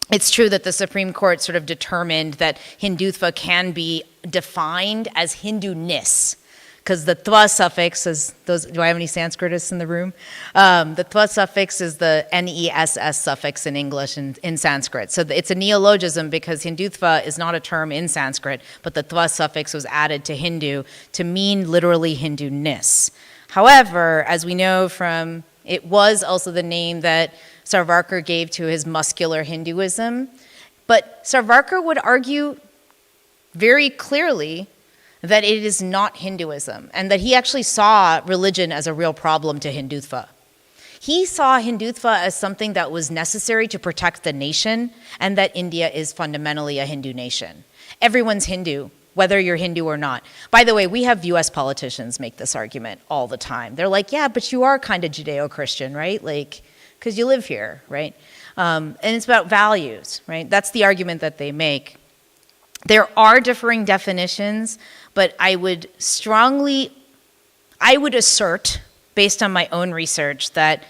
It's true that the Supreme Court sort of determined that Hindutva can be defined as Hindu-ness, because the twa suffix is, do I have any Sanskritists in the room? The twa suffix is the ness suffix in English and in Sanskrit. So it's a neologism because Hindutva is not a term in Sanskrit, but the twa suffix was added to Hindu to mean literally Hindu-ness. However, as we know from, it was also the name that Savarkar gave to his muscular Hinduism. But Savarkar would argue very clearly that it is not Hinduism, and that he actually saw religion as a real problem to Hindutva. He saw Hindutva as something that was necessary to protect the nation, and that India is fundamentally a Hindu nation. Everyone's Hindu, whether you're Hindu or not. By the way, we have US politicians make this argument all the time. They're like, yeah, but you are kind of Judeo-Christian, right? Because you live here, right? And it's about values, right? That's the argument that they make. There are differing definitions, but I would assert, based on my own research, that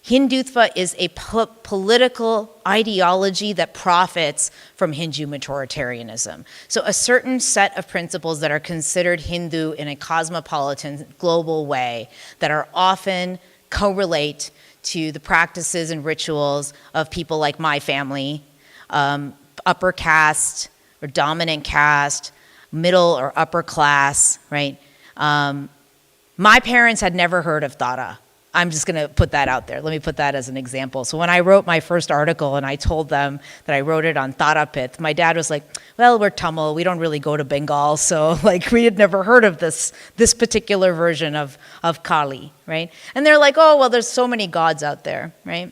Hindutva is a political ideology that profits from Hindu majoritarianism. So a certain set of principles that are considered Hindu in a cosmopolitan, global way that are often correlate to the practices and rituals of people like my family, upper caste or dominant caste, middle or upper class, right? My parents had never heard of Tara. I'm just going to put that out there. Let me put that as an example. So when I wrote my first article and I told them that I wrote it on Tarapith, my dad was like, well, we're Tamil. We don't really go to Bengal. So we had never heard of this particular version of Kali, right? And they're like, oh, well, there's so many gods out there, right?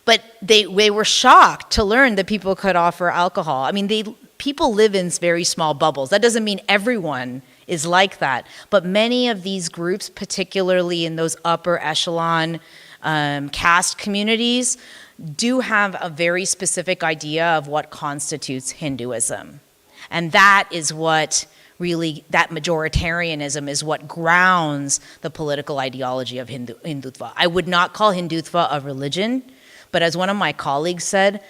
But they were shocked to learn that people could offer alcohol. I mean, people live in very small bubbles. That doesn't mean everyone is like that. But many of these groups, particularly in those upper echelon caste communities, do have a very specific idea of what constitutes Hinduism. And that is what really, that majoritarianism is what grounds the political ideology of Hindutva. I would not call Hindutva a religion, but as one of my colleagues said,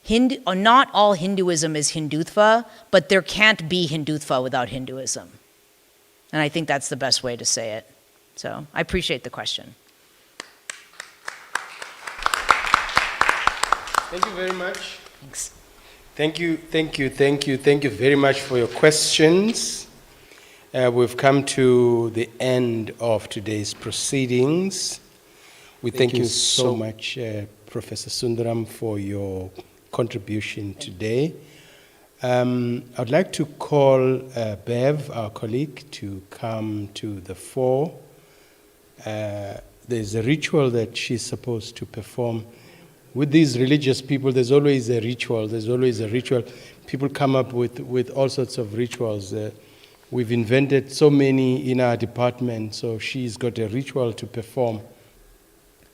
not all Hinduism is Hindutva, but there can't be Hindutva without Hinduism. And I think that's the best way to say it. So I appreciate the question. Thank you very much. Thanks. Thank you very much for your questions. We've come to the end of today's proceedings. We thank you so much, Professor Sundaram, for your contribution today. I'd like to call Bev, our colleague, to come to the fore. There's a ritual that she's supposed to perform. With these religious people, there's always a ritual. People come up with all sorts of rituals. We've invented so many in our department, so she's got a ritual to perform.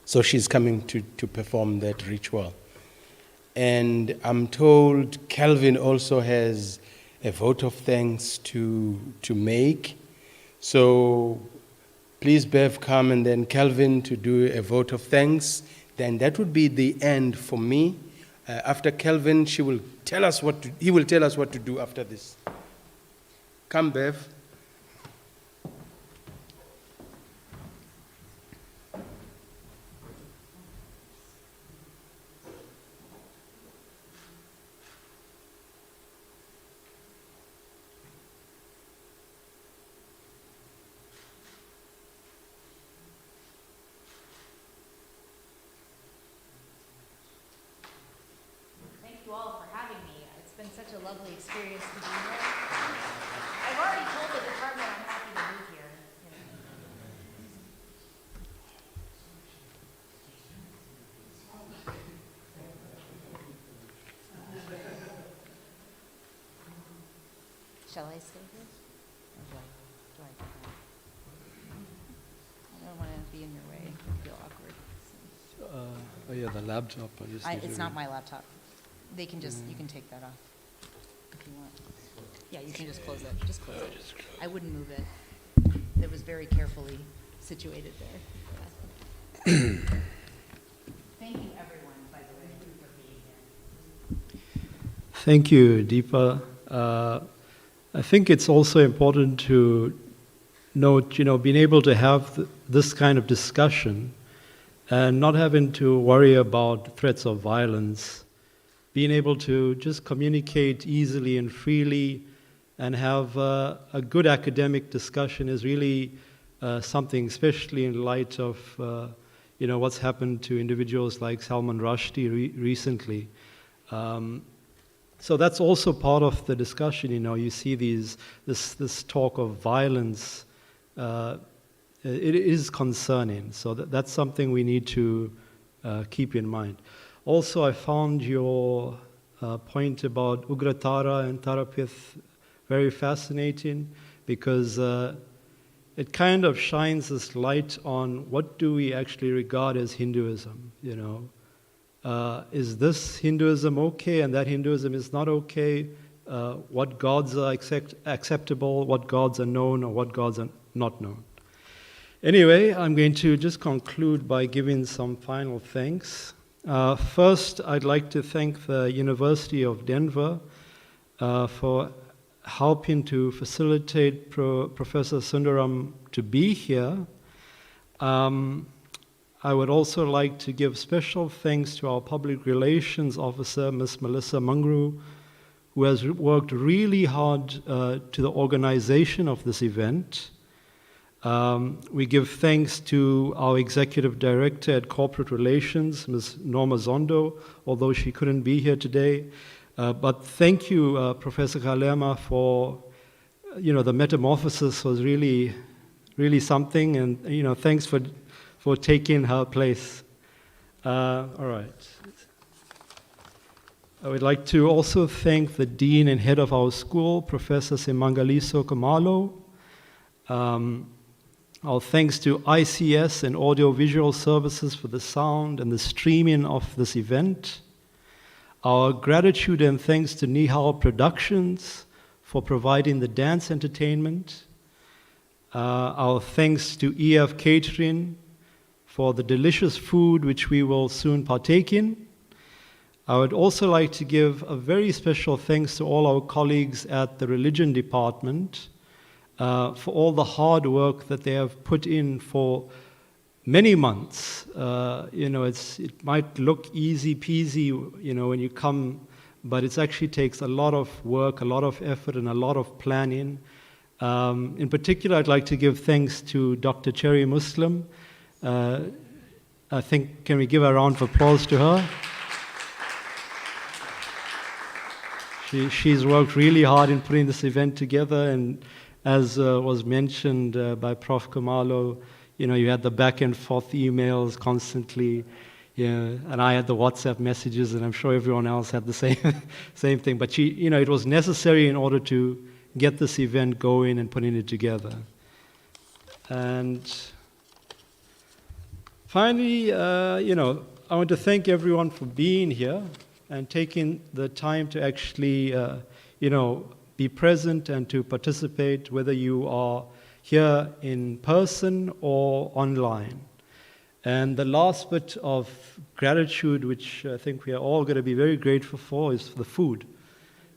So she's coming to perform that ritual. And I'm told Calvin also has a vote of thanks to make. So please, Bev, come, and then Calvin to do a vote of thanks. Then that would be the end for me. After Calvin, he will tell us what to do after this. Come, Bev. Thank you all for having me. It's been such a lovely experience to be here. I've already told the department I'm happy to move here. Shall I stay here? Or do I go back? I don't want to be in your way. I feel awkward. Oh yeah, the laptop. It's not my laptop. They can just, you can take that off if you want. Yeah, you can just close it. Just close it. I wouldn't move it. It was very carefully situated there. Thank you, everyone, by the way, for being here. Thank you, Dheepa. I think it's also important to note, being able to have this kind of discussion and not having to worry about threats of violence, being able to just communicate easily and freely and have a good academic discussion is really something, especially in light of what's happened to individuals like Salman Rushdie recently. So that's also part of the discussion. You see this talk of violence. It is concerning. So that's something we need to keep in mind. Also, I found your point about Ugratara and Tarapith very fascinating, because it kind of shines this light on what do we actually regard as Hinduism. Is this Hinduism okay and that Hinduism is not okay? What gods are acceptable, what gods are known, or what gods are not known? Anyway, I'm going to just conclude by giving some final thanks. First, I'd like to thank the University of Denver for helping to facilitate Professor Sundaram to be here. I would also like to give special thanks to our public relations officer, Ms. Melissa Mungru, who has worked really hard to the organization of this event. We give thanks to our executive director at corporate relations, Ms. Norma Zondo, although she couldn't be here today. But thank you, Professor Kgalema, for, the metamorphosis was really, really something, and, thanks for taking her place. All right. I would like to also thank the dean and head of our school, Professor Simangaliso Kamalo. Our thanks to ICS and Audiovisual Services for the sound and the streaming of this event. Our gratitude and thanks to Nihal Productions for providing the dance entertainment. Our thanks to EF Catering for the delicious food which we will soon partake in. I would also like to give a very special thanks to all our colleagues at the Religion Department for all the hard work that they have put in for many months. It might look easy peasy, when you come, but it actually takes a lot of work, a lot of effort, and a lot of planning. In particular, I'd like to give thanks to Dr. Cherry Muslim. I think, can we give a round of applause to her? She's worked really hard in putting this event together, and as was mentioned by Prof. Kamalo, you had the back and forth emails constantly, and I had the WhatsApp messages, and I'm sure everyone else had the same thing. But it was necessary in order to get this event going and putting it together. And finally, I want to thank everyone for being here. and taking the time to actually, be present and to participate, whether you are here in person or online. And the last bit of gratitude, which I think we are all going to be very grateful for, is for the food.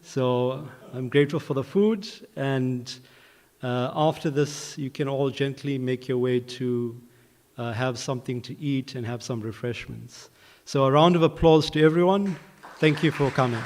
So I'm grateful for the food, and after this, you can all gently make your way to have something to eat and have some refreshments. So a round of applause to everyone. Thank you for coming.